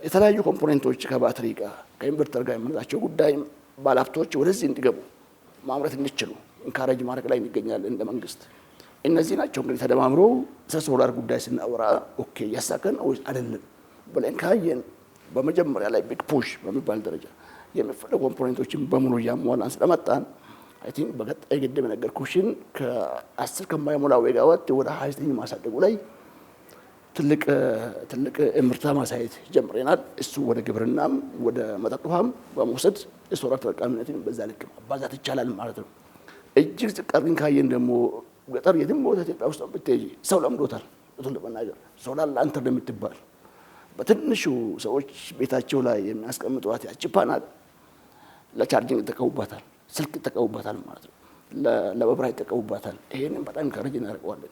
የተለያዩ ኮምፖኔንቶች ከባትሪ ጋር ከኢንቨርተር ጋር የምንላቸው ጉዳይ ባለሀብቶች ወደዚህ እንዲገቡ ማምረት እንዲችሉ ኢንካሬጅ ማድረግ ላይ እንገኛለን እንደ መንግስት። እነዚህ ናቸው እንግዲህ ተደማምሮ ሶላር ጉዳይ ስናወራ ኦኬ እያሳከን ወይስ አይደለም ብለን ካየን በመጀመሪያ ላይ ቢግ ፑሽ በሚባል ደረጃ የሚፈለጉ ኮምፖኔንቶችን በሙሉ እያሟላን ስለመጣን አይ ቲንክ በቀጣይ ግድብ ነገርኩሽን ከ10 ከማይሞላው ሜጋዋት ወደ 29 ማሳደጉ ላይ ትልቅ እምርታ ማሳየት ጀምረናል። እሱ ወደ ግብርናም ወደ መጠጥ ውሃም በመውሰድ የሶላር ተጠቃሚነትን በዛ ልክ ማባዛት ይቻላል ማለት ነው። እጅግ ዝቃሪን ካየን ደግሞ ገጠር የትም ቦታ ኢትዮጵያ ውስጥ ብትሄጂ ሰው ለምዶታል። እሱን ለመናገር ሶላር ላንተር የምትባል በትንሹ ሰዎች ቤታቸው ላይ የሚያስቀምጧት ያቺ ፓናል ለቻርጂንግ ይጠቀሙባታል፣ ስልክ ይጠቀሙባታል ማለት ነው፣ ለመብራት ይጠቀሙባታል። ይሄንን በጣም ኢንካሬጅ እናደርገዋለን።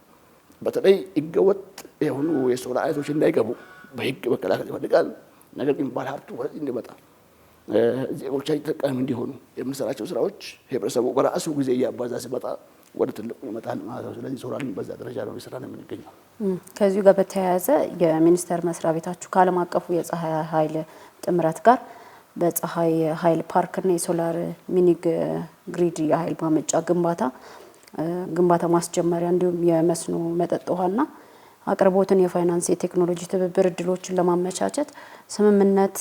በተለይ ህገወጥ የሆኑ የሶላር አይነቶች እንዳይገቡ በህግ መከላከል ይፈልጋል። ነገር ግን ባለሀብቱ ወደዚህ እንዲመጣ ዜጎቻችን ተጠቃሚ እንዲሆኑ የምንሰራቸው ስራዎች ህብረተሰቡ በራሱ ጊዜ እያባዛ ሲመጣ ወደ ትልቁ ይመጣል ማለት ነው። ስለዚህ ሶላርን በዛ ደረጃ ነው የሰራን የምንገኘው። ከዚሁ ጋር በተያያዘ የሚኒስቴር መስሪያ ቤታችሁ ከዓለም አቀፉ የፀሐይ ኃይል ጥምረት ጋር በፀሐይ ኃይል ፓርክና የሶላር ሚኒ ግሪድ የኃይል ማመንጫ ግንባታ ማስጀመሪያ እንዲሁም የመስኖ መጠጥ ውሃና አቅርቦትን የፋይናንስ የቴክኖሎጂ ትብብር እድሎችን ለማመቻቸት ስምምነት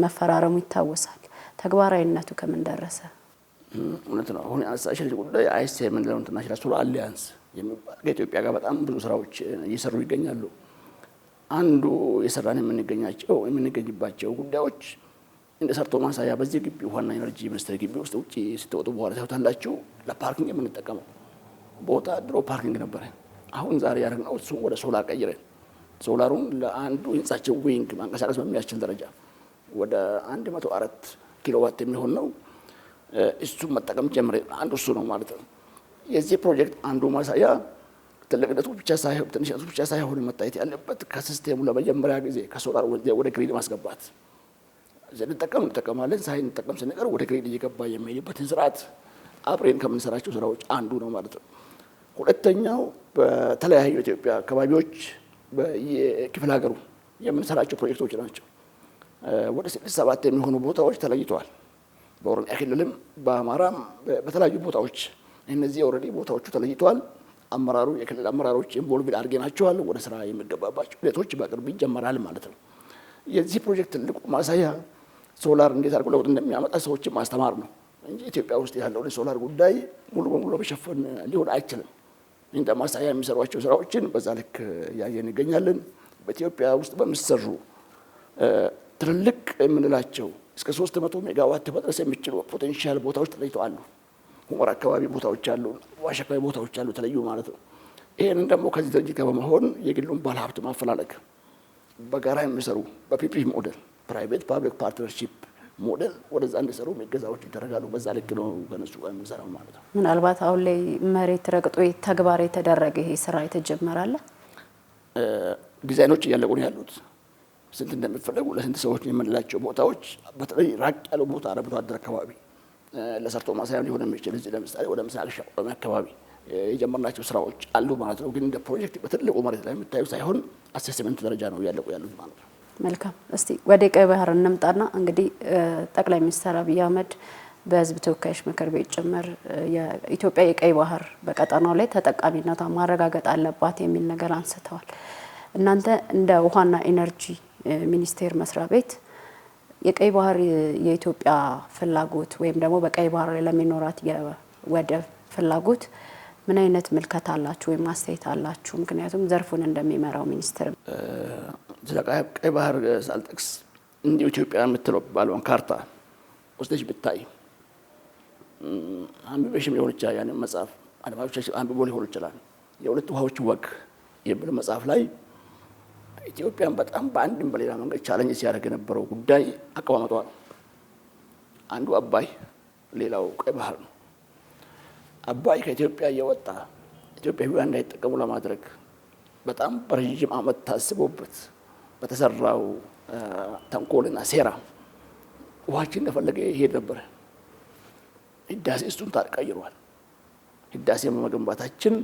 መፈራረሙ ይታወሳል። ተግባራዊነቱ ከምን ደረሰ? እውነት ነው። አሁን ያነሳሽው ጉዳይ አይሲኤም የምንለው ኢንተርናሽናል ሶላር አሊያንስ የሚባል ከኢትዮጵያ ጋር በጣም ብዙ ስራዎች እየሰሩ ይገኛሉ። አንዱ የሰራን የምንገኝባቸው ጉዳዮች እንደ ሰርቶ ማሳያ በዚህ ግቢ ውሃና ኢነርጂ ሚኒስቴር ግቢ ውስጥ ውጪ ስትወጡ በኋላ ታዩታላችሁ። ለፓርኪንግ የምንጠቀመው ቦታ ድሮ ፓርኪንግ ነበረ። አሁን ዛሬ ያደረግነው እሱን ወደ ሶላር ቀይረን ሶላሩን ለአንዱ ህንጻቸው ዊንግ ማንቀሳቀስ በሚያስችል ደረጃ ወደ 104 ኪሎዋት የሚሆን ነው። እሱን መጠቀም ጀምረን አንዱ እሱ ነው ማለት ነው። የዚህ ፕሮጀክት አንዱ ማሳያ ትልቅነቱ ብቻ ሳይሆን መታየት ያለበት ከሲስቴሙ ለመጀመሪያ ጊዜ ከሶላር ወደ ግሪድ ማስገባት እንጠቀማለን። ሳይንጠቀም ስንቀር ወደ ግሪድ እየገባ የሚሄድበትን ስርዓት አብሬን ከምንሰራቸው ስራዎች አንዱ ነው ማለት ነው። ሁለተኛው በተለያዩ ኢትዮጵያ አካባቢዎች በየክፍለ ሀገሩ የምንሰራቸው ፕሮጀክቶች ናቸው። ወደ 6-7 የሚሆኑ ቦታዎች ተለይተዋል። በኦሮሚያ ክልልም በአማራም በተለያዩ ቦታዎች እነዚህ ኦልሬዲ ቦታዎቹ ተለይተዋል። አመራሩ የክልል አመራሮች ኢንቮልቭድ አድርገናቸዋል። ወደ ስራ የሚገባባቸው ሂደቶች በቅርቡ ይጀመራል ማለት ነው። የዚህ ፕሮጀክት ትልቁ ማሳያ ሶላር እንዴት አድርጎ ለውጥ እንደሚያመጣ ሰዎችን ማስተማር ነው እንጂ ኢትዮጵያ ውስጥ ያለውን የሶላር ጉዳይ ሙሉ በሙሉ መሸፈን ሊሆን አይችልም። እንደ ማሳያ የሚሰሯቸው ስራዎችን በዛ ልክ ያየን ይገኛለን። በኢትዮጵያ ውስጥ በሚሰሩ ትልልቅ የምንላቸው እስከ 300 ሜጋዋት መድረስ የሚችሉ ፖቴንሻል ቦታዎች ተለይተዋል። ሁመራ አካባቢ ቦታዎች አሉ፣ ዋሽ አካባቢ ቦታዎች አሉ ተለዩ ማለት ነው። ይሄንን ደግሞ ከዚህ ድርጅት ጋር በመሆን የግሉን ባለሀብት ማፈላለግ በጋራ የሚሰሩ በፒፒ ሞዴል ፕራይቬት ፓብሊክ ፓርትነርሺፕ ሞዴል ወደዛ እንዲሰሩ የሚገዛዎች ይደረጋሉ። በዛ ልክ ነው ከነሱ ጋር የምንሰራው ማለት ነው። ምናልባት አሁን ላይ መሬት ረግጦ ተግባር የተደረገ ይሄ ስራ የተጀመራለ ዲዛይኖች እያለቁ ነው ያሉት። ስንት እንደሚፈልጉ ለስንት ሰዎች የምንላቸው ቦታዎች በተለይ ራቅ ያለው ቦታ አርብቶ አደር አካባቢ ለሰርቶ ማሳያ ሊሆን የሚችል እዚህ ለምሳሌ ወደ ምስራቅ ሸዋ አካባቢ የጀመርናቸው ስራዎች አሉ ማለት ነው። ግን እንደ ፕሮጀክት በትልቁ መሬት ላይ የምታዩ ሳይሆን አሴስመንት ደረጃ ነው እያለቁ ያሉት ማለት ነው። መልካም። እስቲ ወደ ቀይ ባህር እንምጣና እንግዲህ ጠቅላይ ሚኒስትር አብይ አህመድ በህዝብ ተወካዮች ምክር ቤት ጭምር የኢትዮጵያ የቀይ ባህር በቀጠናው ላይ ተጠቃሚነቷን ማረጋገጥ አለባት የሚል ነገር አንስተዋል። እናንተ እንደ ውሃና ኢነርጂ ሚኒስቴር መስሪያ ቤት የቀይ ባህር የኢትዮጵያ ፍላጎት ወይም ደግሞ በቀይ ባህር ላይ ለሚኖራት የወደብ ፍላጎት ምን አይነት ምልከታ አላችሁ ወይም አስተያየት አላችሁ? ምክንያቱም ዘርፉን እንደሚመራው ሚኒስትር ቀይ ባህር ሳልጠቅስ እንደ ኢትዮጵያ የምትለው ባለውን ካርታ ወስደሽ ብታይ አንብበሽም ሊሆን ይችላል። ያንን መጽሐፍ አድማጮቻችን አንብቦ ሊሆን ይችላል። የሁለት ውሃዎች ወግ የሚል መጽሐፍ ላይ ኢትዮጵያን በጣም በአንድም በሌላ መንገድ ቻሌንጅ ሲያደርግ የነበረው ጉዳይ አቀማመጧ ነው። አንዱ አባይ፣ ሌላው ቀይ ባህር ነው። አባይ ከኢትዮጵያ እየወጣ ኢትዮጵያውያን እንዳይጠቀሙ ለማድረግ በጣም በረጅም ዓመት ታስቦበት በተሰራው ተንኮልና ሴራ ውሃችን እንደፈለገ ይሄድ ነበር። ህዳሴ እሱን ታቀይሯል። ህዳሴ በመገንባታችን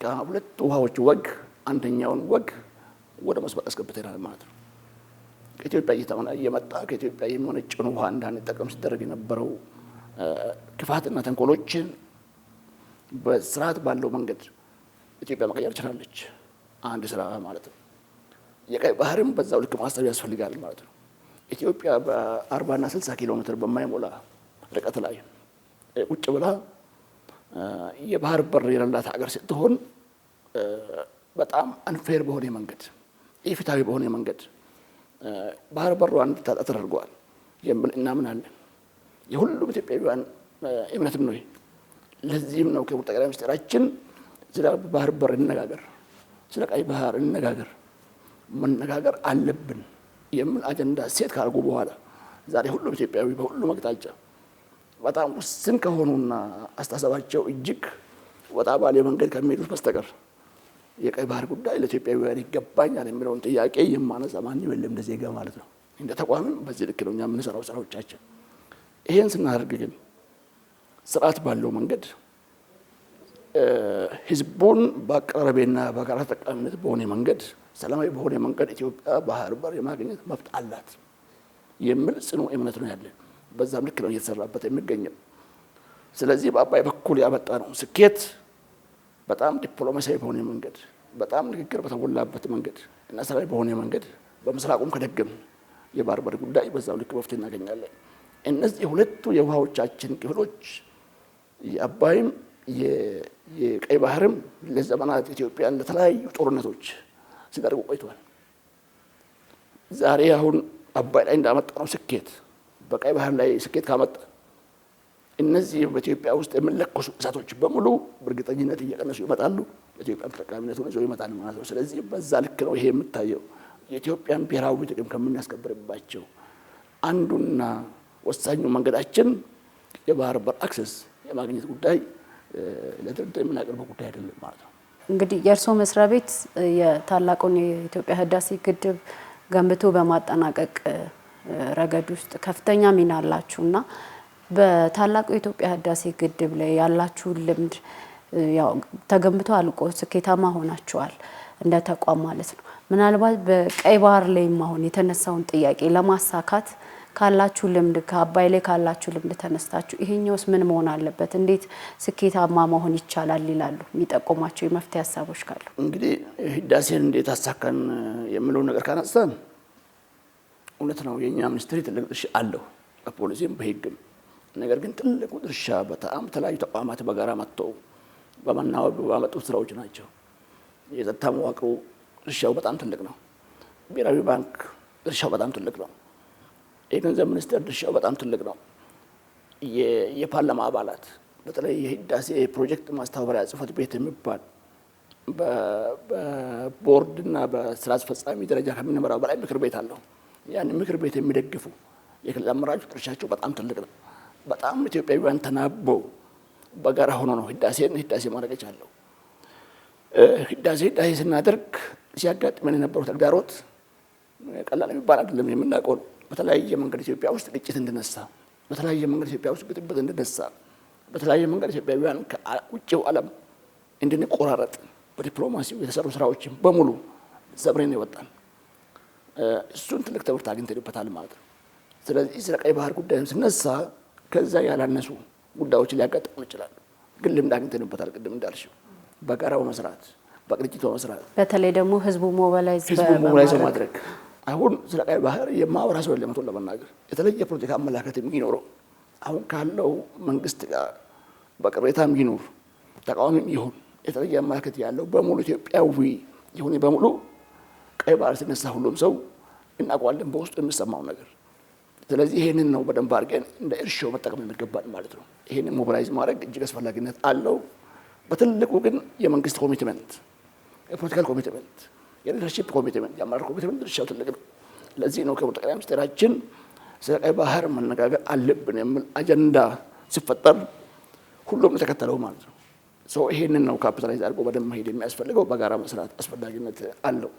ከሁለት ውሃዎች ወግ አንደኛውን ወግ ወደ መስመር አስገብተናል ማለት ነው። ከኢትዮጵያ እየመጣ ከኢትዮጵያ የሚመነጨውን ውሃ እንዳንጠቀም ሲደረግ የነበረው ክፋትና ተንኮሎችን በስርዓት ባለው መንገድ ኢትዮጵያ መቀየር ችላለች። አንድ ስራ ማለት ነው። የቀይ ባህርም በዛው ልክ ማሰብ ያስፈልጋል ማለት ነው። ኢትዮጵያ በ40 እና 60 ኪሎ ሜትር በማይሞላ ርቀት ላይ ቁጭ ብላ የባህር በር የሌላት ሀገር ስትሆን በጣም አንፌር በሆነ መንገድ ኢፍትሃዊ በሆነ መንገድ ባህር በሯን እንድታጣ ተደርጓል የሚል እናምናለን። የሁሉም ኢትዮጵያውያን እምነትም ነው። ለዚህም ነው ክቡር ጠቅላይ ሚኒስትራችን ስለ ባህር በር እንነጋገር፣ ስለ ቀይ ባህር እንነጋገር፣ መነጋገር አለብን የሚል አጀንዳ ሴት ካርጉ በኋላ ዛሬ ሁሉም ኢትዮጵያዊ በሁሉም አቅጣጫ በጣም ውስን ከሆኑና አስተሳሰባቸው እጅግ ወጣ ባለ መንገድ ከሚሄዱት በስተቀር የቀይ ባህር ጉዳይ ለኢትዮጵያውያን ይገባኛል የሚለውን ጥያቄ የማነሳ ማንም የለም እንደ ዜጋ ማለት ነው። እንደ ተቋምም በዚህ ልክ ነው እኛ የምንሰራው ስራዎቻችን። ይሄን ስናደርግ ግን ስርዓት ባለው መንገድ ህዝቡን በአቀራረቤና በጋራ ተጠቃሚነት በሆነ መንገድ ሰላማዊ በሆነ መንገድ ኢትዮጵያ ባህር በር የማግኘት መብት አላት የሚል ጽኑ እምነት ነው ያለን። በዛም ልክ ነው እየተሰራበት የሚገኘው። ስለዚህ በአባይ በኩል ያመጣ ነው ስኬት በጣም ዲፕሎማሲያዊ በሆነ መንገድ፣ በጣም ንግግር በተሞላበት መንገድ እና ሰላማዊ በሆነ መንገድ በምስራቁም ከደገም የባህር በር ጉዳይ በዛው ልክ መፍትሄ እናገኛለን። እነዚህ ሁለቱ የውሃዎቻችን ክፍሎች የአባይም የቀይ ባህርም ለዘመናት ኢትዮጵያን ለተለያዩ ጦርነቶች ሲዳርጉ ቆይተዋል። ዛሬ አሁን አባይ ላይ እንዳመጣ ነው ስኬት በቀይ ባህር ላይ ስኬት ካመጣ እነዚህ በኢትዮጵያ ውስጥ የሚለኮሱ እሳቶች በሙሉ በእርግጠኝነት እየቀነሱ ይመጣሉ። ለኢትዮጵያ ተጠቃሚነቱን ይዘው ይመጣል ማለት ነው። ስለዚህ በዛ ልክ ነው ይሄ የምታየው የኢትዮጵያን ብሔራዊ ጥቅም ከምናስከብርባቸው አንዱና ወሳኙ መንገዳችን የባህር በር አክሰስ የማግኘት ጉዳይ ለድርድር የምናቀርበው ጉዳይ አይደለም ማለት ነው። እንግዲህ የእርስዎ መስሪያ ቤት የታላቁን የኢትዮጵያ ህዳሴ ግድብ ገንብቶ በማጠናቀቅ ረገድ ውስጥ ከፍተኛ ሚና አላችሁና በታላቁ የኢትዮጵያ ህዳሴ ግድብ ላይ ያላችሁን ልምድ ያው ተገንብቶ አልቆ ስኬታማ ሆናችኋል እንደ ተቋም ማለት ነው። ምናልባት በቀይ ባህር ላይ አሁን የተነሳውን ጥያቄ ለማሳካት ካላችሁ ልምድ ከአባይ ላይ ካላችሁ ልምድ ተነስታችሁ ይሄኛውስ ምን መሆን አለበት፣ እንዴት ስኬታማ መሆን ይቻላል ይላሉ? የሚጠቁማቸው የመፍትሄ ሀሳቦች ካሉ። እንግዲህ ህዳሴን እንዴት አሳካን የሚለው ነገር ካነሳን እውነት ነው የኛ ሚኒስትሪ ትልቅ ድርሻ አለው በፖሊሲም በህግም። ነገር ግን ትልቁ ድርሻ በጣም የተለያዩ ተቋማት በጋራ መጥተው በመናበብ ባመጡት ስራዎች ናቸው። የጸጥታ መዋቅሩ ድርሻው በጣም ትልቅ ነው። ብሔራዊ ባንክ ድርሻው በጣም ትልቅ ነው። የገንዘብ ሚኒስቴር ድርሻው በጣም ትልቅ ነው። የፓርላማ አባላት በተለይ የህዳሴ ፕሮጀክት ማስተባበሪያ ጽህፈት ቤት የሚባል በቦርድና በስራ አስፈጻሚ ደረጃ ከሚመራው በላይ ምክር ቤት አለው። ያን ምክር ቤት የሚደግፉ የክልል አመራሮች ድርሻቸው በጣም ትልቅ ነው። በጣም ኢትዮጵያውያን ተናበው በጋራ ሆኖ ነው ህዳሴ ማድረግ የቻለው። ህዳሴ ስናደርግ ሲያጋጥመን የነበረው ተግዳሮት ቀላል የሚባል አይደለም፣ የምናውቀው ነው። በተለያየ መንገድ ኢትዮጵያ ውስጥ ግጭት እንድነሳ፣ በተለያየ መንገድ ኢትዮጵያ ውስጥ ብጥብጥ እንድነሳ፣ በተለያየ መንገድ ኢትዮጵያውያን ከውጭው ዓለም እንድንቆራረጥ በዲፕሎማሲው የተሰሩ ስራዎችን በሙሉ ሰብረን ይወጣል። እሱን ትልቅ ትምህርት አግኝተንበታል ማለት ነው። ስለዚህ ስለ ቀይ ባህር ጉዳይ ስነሳ ከዛ ያላነሱ ጉዳዮች ሊያጋጥሙ ይችላሉ። ግን ልምድ አግኝተንበታል። ቅድም እንዳልሽው በጋራ በመስራት በቅንጅት በመስራት በተለይ ደግሞ ህዝቡ ሞባላይዝ ማድረግ አሁን ስለ ቀይ ባህር የማወራ ሰው የለም ለመናገር የተለየ ፖለቲካ አመለካከት የሚኖረው አሁን ካለው መንግስት ጋር በቅሬታም ይኖር ተቃዋሚም ይሁን የተለየ አመለካከት ያለው በሙሉ ኢትዮጵያዊ ይሁን በሙሉ ቀይ ባህር ሲነሳ ሁሉም ሰው እናውቀዋለን በውስጡ የሚሰማው ነገር። ስለዚህ ይሄንን ነው በደንብ አድርገን እንደ እርሾ መጠቀም የሚገባን ማለት ነው። ይሄንን ሞቢላይዝ ማድረግ እጅግ አስፈላጊነት አለው። በትልቁ ግን የመንግስት ኮሚትመንት፣ የፖለቲካል ኮሚትመንት፣ የሊደርሺፕ ኮሚትመንት፣ የአመራር ኮሚትመንት ድርሻው ትልቅ ነው። ለዚህ ነው ክቡር ጠቅላይ ሚኒስትራችን ስለ ቀይ ባህር መነጋገር አለብን የሚል አጀንዳ ሲፈጠር ሁሉም የተከተለው ማለት ነው። ይሄንን ነው ካፒታላይዝ አድርጎ በደንብ መሄድ የሚያስፈልገው። በጋራ መስራት አስፈላጊነት አለው።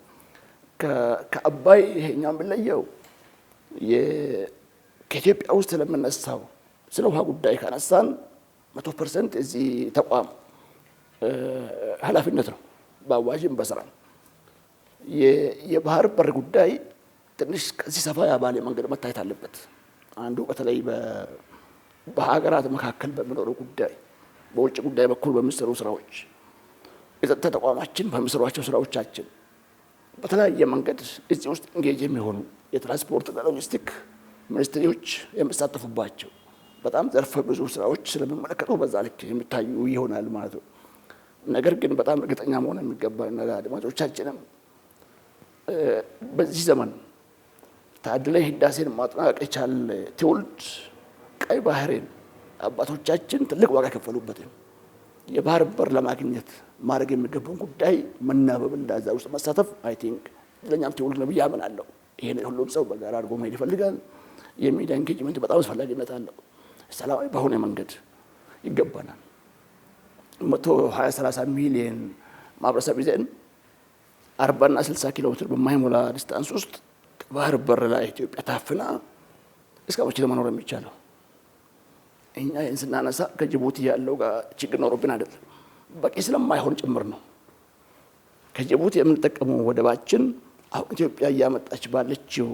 ከአባይ ይሄኛው የሚለየው ከኢትዮጵያ ውስጥ ስለምነሳው ስለ ውሃ ጉዳይ ካነሳን 100% እዚህ ተቋም ኃላፊነት ነው። በአዋጅም በስራም የባህር በር ጉዳይ ትንሽ ከዚህ ሰፋ ያለ መንገድ መታየት አለበት። አንዱ በተለይ በሀገራት መካከል በሚኖረው ጉዳይ፣ በውጭ ጉዳይ በኩል በሚሰሩ ስራዎች፣ የጸጥታ ተቋማችን በሚሰሯቸው ስራዎቻችን በተለያየ መንገድ እዚህ ውስጥ እንጌጅ የሚሆኑ የትራንስፖርትና ሎጂስቲክ ሚኒስትሪዎች የሚሳተፉባቸው በጣም ዘርፈ ብዙ ስራዎች ስለሚመለከቱ በዛ ልክ የሚታዩ ይሆናል ማለት ነው። ነገር ግን በጣም እርግጠኛ መሆን የሚገባን ነገር አድማጮቻችንም በዚህ ዘመን ታድለ ህዳሴን ማጠናቀቅ የቻለ ትውልድ ቀይ ባህርን አባቶቻችን ትልቅ ዋጋ ከፈሉበት የባህር በር ለማግኘት ማድረግ የሚገባውን ጉዳይ መናበብ እንዳዛ ውስጥ መሳተፍ አይ ቲንክ ለኛም ትውልድ ነው ብዬ አምናለሁ። ይሄን ሁሉም ሰው በጋራ አድርጎ መሄድ ይፈልጋል። የሚዲያ ኢንጌጅመንት በጣም አስፈላጊነት አለው። ሰላማዊ በሆነ መንገድ ይገባናል። 120-30 ሚሊዮን ማህበረሰብ ይዘን 40 እና 60 ኪሎ ሜትር በማይሞላ ዲስታንስ ውስጥ ባህር በር ላይ ኢትዮጵያ ታፍና እስከ መቼ መኖር የሚቻለው? እኛ ይህን ስናነሳ ከጅቡቲ ያለው ጋር ችግር ኖሮብን አይደለም፣ በቂ ስለማይሆን ጭምር ነው። ከጅቡቲ የምንጠቀመው ወደባችን አሁን ኢትዮጵያ እያመጣች ባለችው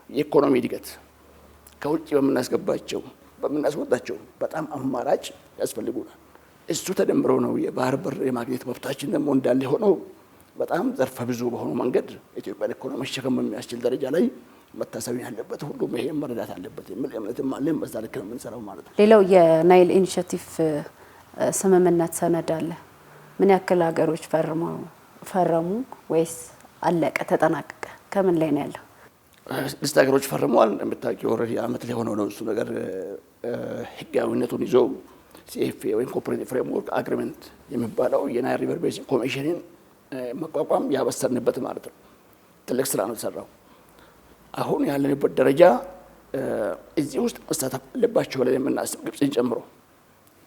የኢኮኖሚ እድገት ከውጭ በምናስገባቸው በምናስወጣቸው በጣም አማራጭ ያስፈልጉናል። እሱ ተደምሮ ነው የባህር በር የማግኘት መብታችን ደግሞ እንዳለ ሆነው በጣም ዘርፈ ብዙ በሆኑ መንገድ ኢትዮጵያን ኢኮኖሚ ሸከም የሚያስችል ደረጃ ላይ መታሰብ ያለበት ሁሉም ይሄን መረዳት አለበት የሚል እምነትም አለን። በዛ ልክ ነው የምንሰራው ማለት ነው። ሌላው የናይል ኢኒሼቲቭ ስምምነት ሰነድ አለ። ምን ያክል ሀገሮች ፈረሙ ወይስ አለቀ ተጠናቀቀ? ከምን ላይ ነው ያለው? 6 ሀገሮች ፈርመዋል። እንደምታውቂው ኦልሬዲ ዓመት ላይ ሆነው ነው እሱ ነገር ህጋዊነቱን ይዞ ሲኤፍኤ ወይም ኮኦፐሬቲቭ ፍሬምወርክ አግሪመንት የሚባለው የናይል ሪቨር ቤዚን ኮሚሽንን መቋቋም ያበሰርንበት ማለት ነው። ትልቅ ስራ ነው የተሰራው። አሁን ያለንበት ደረጃ እዚህ ውስጥ መሳተፍ አለባቸው ብለን የምናስብ ግብፅን ጨምሮ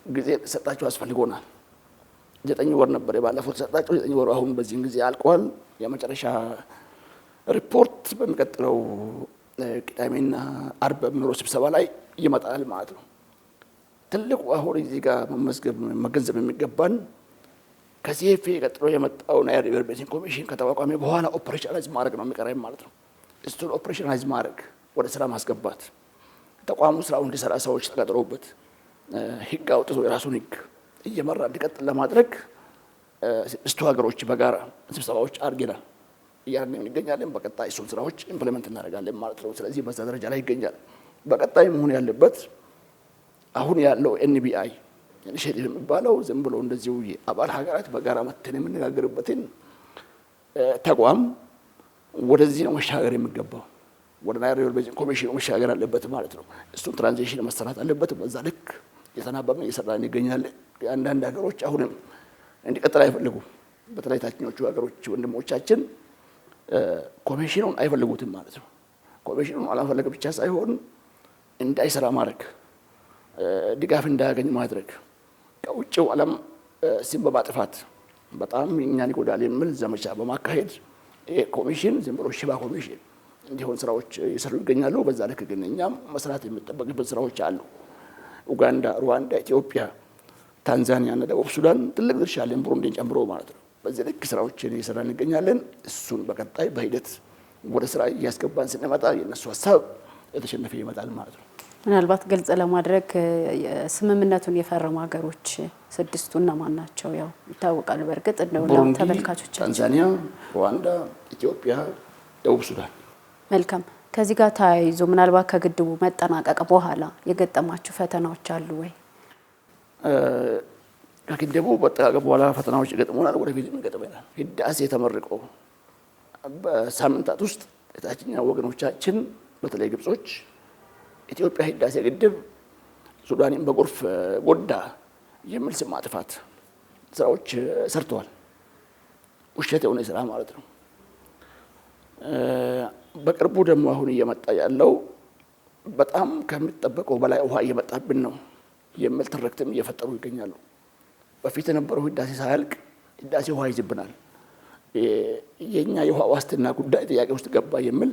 ጊዜ ሰጣቸው አስፈልጎናል። 9 ወር ነበር የባለፈው ተሰጣቸው 9 ወር አሁን በዚህን ጊዜ አልቋል። የመጨረሻ ሪፖርት በሚቀጥለው ቅዳሜና አርብ በሚኖረው ስብሰባ ላይ ይመጣል ማለት ነው። ትልቁ አሁን እዚህ ጋር መገንዘብ የሚገባን ከሲኤፍኤ ቀጥሎ የመጣው ናይል ሪቨር ቤዚን ኮሚሽን ከተቋቋመ በኋላ ኦፕሬሽናላይዝ ማድረግ ነው የሚቀረን ማለት ነው። እሱን ኦፕሬሽናላይዝ ማድረግ ወደ ስራ ማስገባት ተቋሙ ስራውን እንዲሰራ ሰዎች ተቀጥረውበት ህግ አውጥቶ የራሱን ህግ እየመራ እንዲቀጥል ለማድረግ 6 ሀገሮች በጋራ ስብሰባዎች አድርገናል እያልን እንገኛለን። በቀጣይ እሱን ስራዎች ኢምፕሊመንት እናደርጋለን ማለት ነው። ስለዚህ በዛ ደረጃ ላይ ይገኛል። በቀጣይ መሆን ያለበት አሁን ያለው ኤንቢአይ ኢኒሼቲቭ የሚባለው ዝም ብሎ እንደዚሁ አባል ሀገራት በጋራ መተን የምንነጋገርበትን ተቋም ወደዚህ ነው መሻገር የሚገባው። ወደ ናይል ሪቨር ቤዚን ኮሚሽን መሻገር አለበት ማለት ነው። እሱን ትራንዚሽን መሰራት አለበት። በዛ ልክ የተናበብን እየሰራን ይገኛለን። አንዳንድ ሀገሮች አሁንም እንዲቀጥል አይፈልጉም። በተለይ ታችኞቹ ሀገሮች ወንድሞቻችን ኮሚሽኑን አይፈልጉትም ማለት ነው። ኮሚሽኑን አላፈለገ ብቻ ሳይሆን እንዳይሰራ ማድረግ፣ ድጋፍ እንዳያገኝ ማድረግ፣ ከውጭው ዓለም ስም በማጥፋት በጣም እኛን ይጎዳል የሚል ዘመቻ በማካሄድ ኮሚሽን ዝም ብሎ ሽባ ኮሚሽን እንዲሆን ስራዎች እየሰሩ ይገኛሉ። በዛ ልክ ግን እኛም መስራት የሚጠበቅበት ስራዎች አሉ። ኡጋንዳ፣ ሩዋንዳ፣ ኢትዮጵያ፣ ታንዛኒያ እና ደቡብ ሱዳን ትልቅ ድርሻ አለን፣ ቡሩንዲን ጨምሮ ማለት ነው። በዚህ ልክ ስራዎችን እየሰራን እንገኛለን። እሱን በቀጣይ በሂደት ወደ ስራ እያስገባን ስንመጣ የእነሱ ሀሳብ የተሸነፈ ይመጣል ማለት ነው። ምናልባት ግልጽ ለማድረግ ስምምነቱን የፈረሙ ሀገሮች 6ቱ እነማን ናቸው? ያው ይታወቃል። በእርግጥ እንደው ተመልካቾቻችን ታንዛኒያ፣ ሩዋንዳ፣ ኢትዮጵያ፣ ደቡብ ሱዳን። መልካም። ከዚህ ጋር ተያይዞ ምናልባት ከግድቡ መጠናቀቅ በኋላ የገጠማችሁ ፈተናዎች አሉ ወይ? ከግድቡ መጠናቀቅ በኋላ ፈተናዎች ይገጥሙናል፣ ወደፊት ይገጥመናል። ህዳሴ ተመርቆ በሳምንታት ውስጥ የታችኛው ወገኖቻችን በተለይ ግብጾች ኢትዮጵያ ህዳሴ ግድብ ሱዳንን በጎርፍ ጎዳ የሚል ስም ማጥፋት ስራዎች ሰርተዋል። ውሸት የሆነ ስራ ማለት ነው። በቅርቡ ደግሞ አሁን እየመጣ ያለው በጣም ከሚጠበቀው በላይ ውሃ እየመጣብን ነው የሚል ትርክትም እየፈጠሩ ይገኛሉ። በፊት የነበረው ህዳሴ ሳያልቅ ህዳሴ ውሃ ይዝብናል፣ የኛ የውሃ ዋስትና ጉዳይ ጥያቄ ውስጥ ገባ የሚል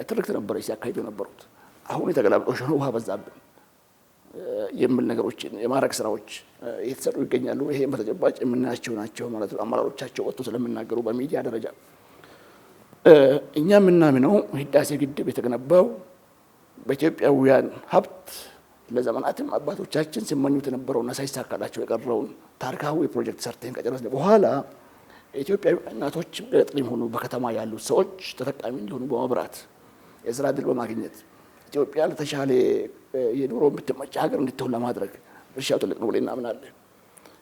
ትርክት ነበር ሲያካሂዱ የነበሩት። አሁን የተገላብጦሽ ነው፣ ውሃ በዛብን የሚል ነገሮችን የማድረግ ስራዎች እየተሰሩ ይገኛሉ። ይሄን በተጨባጭ የምናያቸው ናቸው ማለት ነው። አመራሮቻቸው ወጥቶ ስለሚናገሩ በሚዲያ ደረጃ እኛ የምናምነው ህዳሴ ግድብ የተገነባው በኢትዮጵያውያን ሀብት ለዘመናትም አባቶቻችን ሲመኙት የነበረውና ሳይሳካላቸው የቀረውን ታሪካዊ ፕሮጀክት ሰርተን ከጨረስን በኋላ የኢትዮጵያ እናቶች በገጠርም ሆኑ በከተማ ያሉ ሰዎች ተጠቃሚ እንዲሆኑ በመብራት የስራ ዕድል በማግኘት ኢትዮጵያ ለተሻለ የኑሮ የምትመች ሀገር እንድትሆን ለማድረግ ድርሻው ትልቅ ነው ብለን እናምናለን።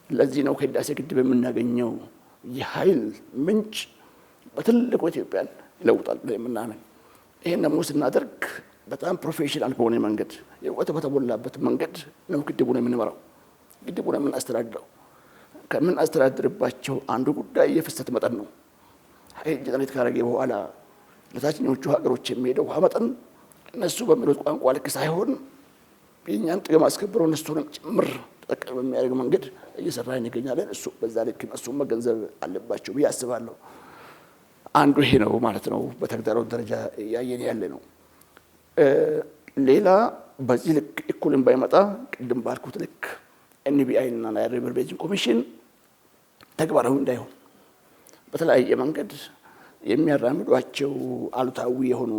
ለዚህ ነው ከህዳሴ ግድብ የምናገኘው የኃይል ምንጭ በትልቁ ኢትዮጵያን ይለውጣል ብለን የምናምን። ይሄን ደግሞ ስናደርግ በጣም ፕሮፌሽናል በሆነ መንገድ የእውቀት በተሞላበት መንገድ ነው ግድቡን የምንመራው፣ ግድቡን የምናስተዳድረው። ከምን አስተዳድርባቸው አንዱ ጉዳይ የፍሰት መጠን ነው። ኃይል ጀነሬት ካረገ በኋላ ለታችኞቹ ሀገሮች የሚሄደው ውሃ መጠን እነሱ በሚሉት ቋንቋ ልክ ሳይሆን የእኛን ጥቅም አስከብረው እነሱንም ጭምር ተጠቃሚ በሚያደርግ መንገድ እየሰራን እንገኛለን። እሱ በዛ ልክ እነሱም መገንዘብ አለባቸው ብዬ አስባለሁ። አንዱ ይሄ ነው ማለት ነው። በተግዳሮት ደረጃ እያየን ያለ ነው። ሌላ በዚህ ልክ እኩልን ባይመጣ ቅድም ባልኩት ልክ ኤንቢአይ እና ናይል ሪቨር ቤዚን ኮሚሽን ተግባራዊ እንዳይሆን በተለያየ መንገድ የሚያራምዷቸው አሉታዊ የሆኑ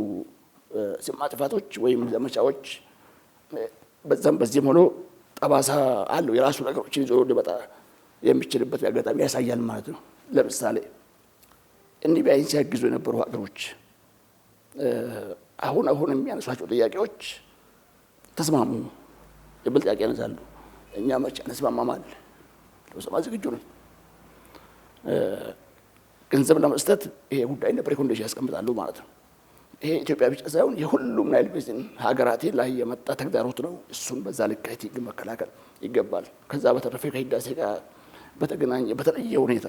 ስም ማጥፋቶች ወይም ዘመቻዎች በዛም በዚህም ሆኖ ጠባሳ አለው የራሱ ነገሮችን ይዞ ሊመጣ የሚችልበት አጋጣሚ ያሳያል ማለት ነው። ለምሳሌ ኤንቢአይን ሲያግዙ የነበሩ ሀገሮች አሁን የሚያነሷቸው ጥያቄዎች ተስማሙ የብል ጥያቄ ያነሳሉ። እኛ መቼ እንስማማማል ለመስማት ዝግጁ ነን። ገንዘብ ለመስጠት ይሄ ጉዳይ እንደ ፕሪኮንዲሽን ያስቀምጣሉ ማለት ነው። ይሄ ኢትዮጵያ ብቻ ሳይሆን የሁሉም ናይል ቤዚን ሀገራት ላይ የመጣ ተግዳሮት ነው። እሱን በዛ ልክ አይቲንግ መከላከል ይገባል። ከዛ በተረፈ ከህዳሴ ጋር በተገናኘ በተለየ ሁኔታ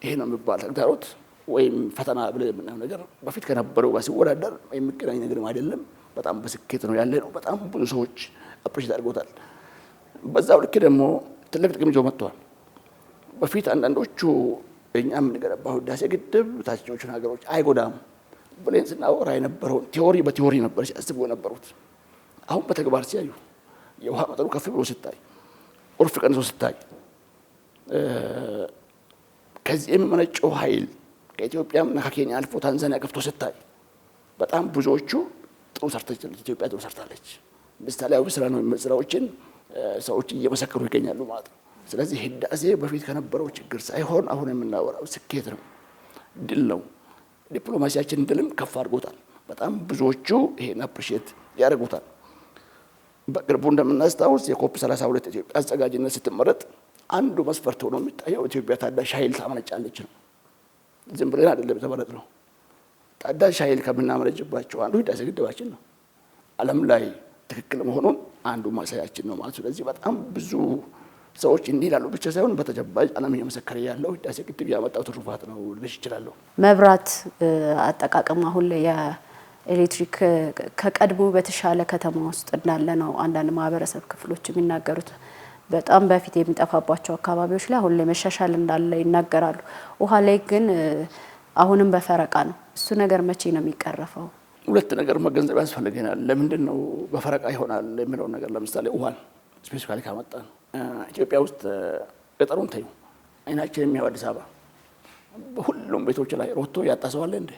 ይሄ ነው የሚባል ተግዳሮት ወይም ፈተና ብለን የምናየው ነገር በፊት ከነበረው ጋር ሲወዳደር የሚገናኝ ነገርም አይደለም። በጣም በስኬት ነው ያለ ነው። በጣም ብዙ ሰዎች አፕሪሼት አድርጎታል። በዛው ልክ ደግሞ ትልቅ ጥቅም ይዞ መጥቷል። በፊት አንዳንዶቹ እኛ የምንገነባው ህዳሴ ግድብ ታችኞቹን ሀገሮች አይጎዳም ብለን ስናወራ የነበረውን ቲዎሪ በቲዎሪ ነበር ሲያስቡ የነበሩት። አሁን በተግባር ሲያዩ የውሃ መጠኑ ከፍ ብሎ ሲታይ፣ ቁርፍ ቀንሶ ሲታይ፣ ከዚህ የሚመነጨው ኃይል ከኢትዮጵያና ከኬንያ አልፎ ታንዛኒያ ገብቶ ሲታይ በጣም ብዙዎቹ ጥሩ ሰርታለች። ኢትዮጵያ ጥሩ ሰርታለች። ምሳሌያዊ ስራ ነው ስራዎችን ሰዎች እየመሰከሩ ይገኛሉ ማለት ነው። ስለዚህ ህዳሴ በፊት ከነበረው ችግር ሳይሆን አሁን የምናወራው ስኬት ነው፣ ድል ነው። ዲፕሎማሲያችን ድልም ከፍ አድርጎታል። በጣም ብዙዎቹ ይሄን አፕሪሼት ያደርጉታል። በቅርቡ እንደምናስታውስ የኮፕ 32 ኢትዮጵያ አዘጋጅነት ስትመረጥ አንዱ መስፈርት ሆኖ የሚታየው ኢትዮጵያ ታዳሽ ኃይል ታመነጫለች ነው። ዝም ብለን አይደለም የተመረጥነው። ታዳሽ ኃይል ከምናመነጭባቸው አንዱ ህዳሴ ግድባችን ነው። ዓለም ላይ ትክክል መሆኑን አንዱ ማሳያችን ነው ማለት። ስለዚህ በጣም ብዙ ሰዎች እንዲህ ይላሉ ብቻ ሳይሆን በተጨባጭ ዓለም እየመሰከረ ያለው ህዳሴ ግድብ ያመጣው ትሩፋት ነው ልሽ ይችላል። መብራት አጠቃቀም አሁን ላይ የኤሌክትሪክ ከቀድሞ በተሻለ ከተማ ውስጥ እንዳለ ነው አንዳንድ ማህበረሰብ ክፍሎች የሚናገሩት። በጣም በፊት የሚጠፋባቸው አካባቢዎች ላይ አሁን ላይ መሻሻል እንዳለ ይናገራሉ። ውሃ ላይ ግን አሁንም በፈረቃ ነው። እሱ ነገር መቼ ነው የሚቀረፈው? ሁለት ነገር መገንዘብ ያስፈልገናል። ለምንድን ነው በፈረቃ ይሆናል የሚለው ነገር ለምሳሌ ውሃን ስፔሲፊካሊ ካመጣን ኢትዮጵያ ውስጥ ገጠሩን ተይው አይናችን የሚያው አዲስ አበባ በሁሉም ቤቶች ላይ ሮቶ ያጣሰዋል እንዴ?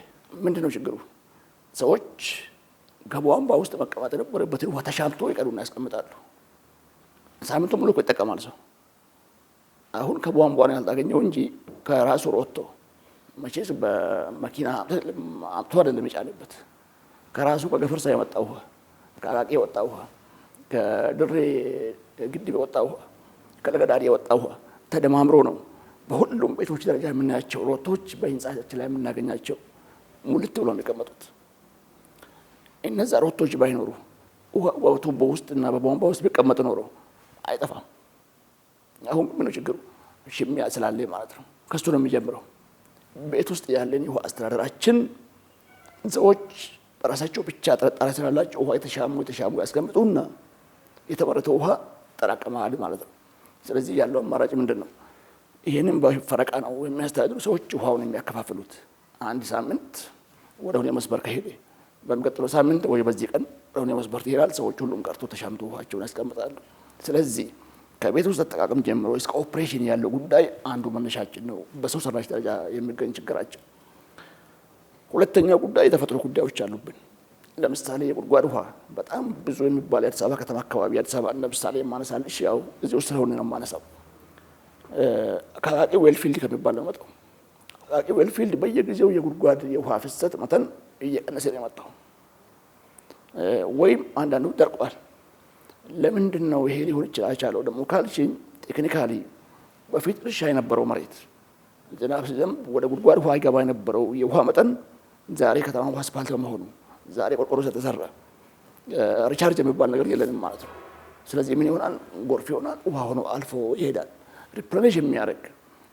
ምንድነው ችግሩ? ሰዎች ከቧንቧ ውስጥ መቀመጥ የነበረበትን ውሃ ተሻምቶ ይቀዱና ያስቀምጣሉ። ሳምንቱን ሙሉ ይጠቀማል ሰው። አሁን ከቧንቧ ነው ያልታገኘው እንጂ ከራሱ ሮቶ መቼስ በመኪና አምጥቶ አይደለም የጫነበት። ከራሱ ከገፈርሳ የመጣው ውሃ፣ ከአቃቂ የወጣው ውሃ፣ ከድሬ ግድብ የወጣው ውሃ፣ ከለገዳዲ የወጣው ውሃ ተደማምሮ ነው በሁሉም ቤቶች ደረጃ የምናያቸው ሮቶች በህንጻችን ላይ የምናገኛቸው ሙልት ብሎ የሚቀመጡት። እነዛ ሮቶች ባይኖሩ በቱቦ ውስጥ እና በቧንቧ ውስጥ ቢቀመጥ ኖሮ አይጠፋም። አሁን ምን ችግሩ? ሽሚያ ስላለ ማለት ነው። ከሱ ነው የሚጀምረው። ቤት ውስጥ ያለን የውሃ አስተዳደራችን ሰዎች በራሳቸው ብቻ ጥርጣሬ ስላላቸው ውሃ የተሻሙ ያስቀምጡና የተመረተው ውሃ ጠራቀማል ማለት ነው። ስለዚህ ያለው አማራጭ ምንድን ነው? ይሄንን በፈረቃ ነው የሚያስተዳድሩ ሰዎች ውሃውን የሚያከፋፍሉት። አንድ ሳምንት ወደ ሆነ መስመር ከሄደ በሚቀጥለው ሳምንት ወይ በዚህ ቀን ወደ ሆነ መስመር ይሄዳል። ሰዎች ሁሉም ቀርቶ ተሻምቶ ውሃቸውን ያስቀምጣሉ። ስለዚህ ከቤት ውስጥ አጠቃቀም ጀምሮ እስከ ኦፕሬሽን ያለው ጉዳይ አንዱ መነሻችን ነው፣ በሰው ሰራሽ ደረጃ የሚገኝ ችግራችን። ሁለተኛው ጉዳይ የተፈጥሮ ጉዳዮች አሉብን። ለምሳሌ የጉድጓድ ውሃ በጣም ብዙ የሚባል የአዲስ አበባ ከተማ አካባቢ አዲስ አበባ ለምሳሌ የማነሳልሽ ያው እዚሁ ስለሆነ ነው የማነሳው። አቃቂ ዌልፊልድ ከሚባል ነው መጣው። አቃቂ ዌልፊልድ በየጊዜው የጉድጓድ የውሃ ፍሰት መጠን እየቀነሰ ነው የመጣው፣ ወይም አንዳንዱ ደርቋል። ለምንድን ነው ይሄ ሊሆን ይችላል ደግሞ ካልሽኝ፣ ቴክኒካሊ በፊት እርሻ የነበረው መሬት ዝናብ ሲዘንብ ወደ ጉድጓድ ውሃ ይገባ የነበረው የውሃ መጠን ዛሬ ከተማ አስፋልት በመሆኑ ዛሬ ቆርቆሮ ስለተሰራ ሪቻርጅ የሚባል ነገር የለንም ማለት ነው። ስለዚህ ምን ይሆናል? ጎርፍ ይሆናል፣ ውሃ ሆኖ አልፎ ይሄዳል። ሪፕሌኒሽ የሚያደርግ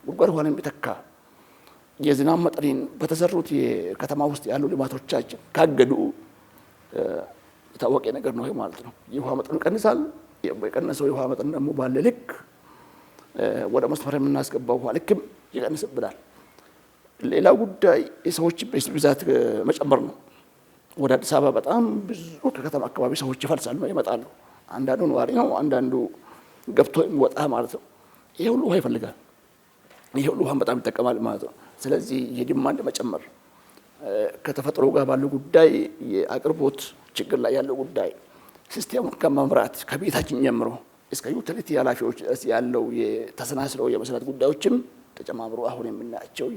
ጉድጓድ ውሃን የሚተካ የዝናብ መጠንን በተሰሩት የከተማ ውስጥ ያሉ ልማቶቻችን ካገዱ የታወቀ ነገር ነው ማለት ነው። የውሃ መጠኑ ይቀንሳል። የቀነሰው የውሃ መጠን ደግሞ ባለ ልክ ወደ መስመር የምናስገባው ውሃ ልክም ይቀንስብናል። ሌላው ጉዳይ የሰዎች ብዛት መጨመር ነው። ወደ አዲስ አበባ በጣም ብዙ ከከተማ አካባቢ ሰዎች ይፈልሳሉ፣ ይመጣሉ። አንዳንዱ ነዋሪ ነው፣ አንዳንዱ ገብቶ የሚወጣ ማለት ነው። ይሄ ሁሉ ውሃ ይፈልጋል። ይሄ ሁሉ ውሃን በጣም ይጠቀማል ማለት ነው። ስለዚህ የዲማንድ መጨመር ከተፈጥሮ ጋር ባለው ጉዳይ የአቅርቦት ችግር ላይ ያለው ጉዳይ ሲስቴሙን ከመምራት ከቤታችን ጀምሮ እስከ ዩቲሊቲ ኃላፊዎች ድረስ ያለው የተሰናስለው የመሰረት ጉዳዮችም ተጨማምሮ አሁን የምናያቸው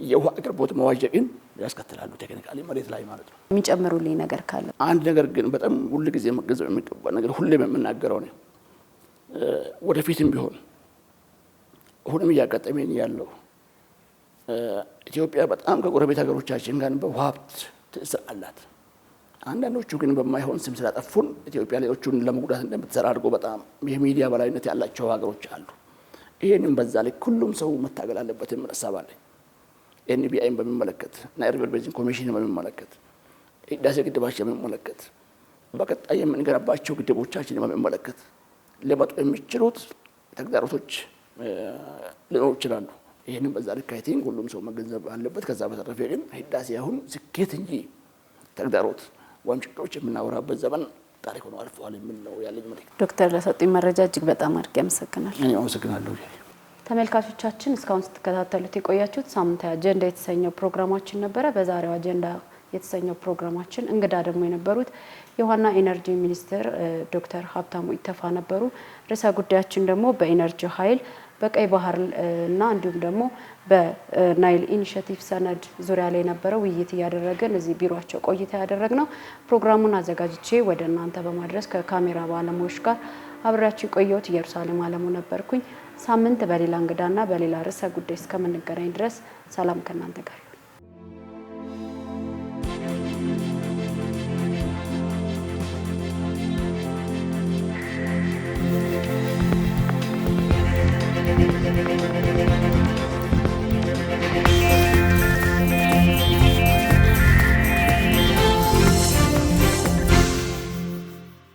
የውሃ አቅርቦት መዋዠቅን ያስከትላሉ። ቴክኒካሊ መሬት ላይ ማለት ነው። የሚጨምሩልኝ ነገር ካለ አንድ ነገር ግን በጣም ሁሉ ጊዜ መገንዘብ የሚገባ ነገር ሁሌም የምናገረው ነው። ወደፊትም ቢሆን አሁንም እያጋጠመኝ ያለው ኢትዮጵያ በጣም ከጎረቤት ሀገሮቻችን ጋር በውሃ ሀብት ትስስር አላት። አንዳንዶቹ ግን በማይሆን ስም ስላጠፉን ኢትዮጵያ ሌሎቹን ለመጉዳት እንደምትሰራ አድርጎ በጣም የሚዲያ በላይነት ያላቸው ሀገሮች አሉ። ይሄንን በዛ ላይ ሁሉም ሰው መታገል አለበት የሚል ሀሳብ አለኝ። ኤንቢአይን በሚመለከት ናይል ሪቨር ቤዚን ኮሚሽን በሚመለከት ህዳሴ ግድባችን በሚመለከት በቀጣይ የምንገነባቸው ግድቦቻችን በሚመለከት ሊመጡ የሚችሉት ተግዳሮቶች ሊኖሩ ይችላሉ። ይሄንን በዛ ልክ አይ ቲንክ ሁሉም ሰው መገንዘብ አለበት። ከዛ በተረፈ ግን ህዳሴ አሁን ስኬት እንጂ ተግዳሮት ወይም ችግሮች የምናወራበት ዘመን ታሪክ ሆኖ አልፏል የሚል ነው ያለኝ መልእክት። ዶክተር ለሰጡኝ መረጃ እጅግ በጣም አድርጌ አመሰግናለሁ። እኔ አመሰግናለሁ። ተመልካቾቻችን እስካሁን ስትከታተሉት የቆያችሁት ሳምንታዊ አጀንዳ የተሰኘው ፕሮግራማችን ነበረ። በዛሬው አጀንዳ የተሰኘው ፕሮግራማችን እንግዳ ደግሞ የነበሩት የውሃና ኢነርጂ ሚኒስትር ዶክተር ሀብታሙ ኢተፋ ነበሩ። ርዕሰ ጉዳያችን ደግሞ በኢነርጂ ኃይል በቀይ ባህር እና እንዲሁም ደግሞ በናይል ኢኒሼቲቭ ሰነድ ዙሪያ ላይ የነበረው ውይይት እያደረግን እዚህ ቢሮአቸው ቆይታ ያደረግነው። ፕሮግራሙን አዘጋጅቼ ወደ እናንተ በማድረስ ከካሜራ ባለሙያዎች ጋር አብሬያችሁ ቆየሁት። ኢየሩሳሌም አለሙ ነበርኩኝ። ሳምንት በሌላ እንግዳና በሌላ ርዕሰ ጉዳይ እስከምንገናኝ ድረስ ሰላም ከእናንተ ጋር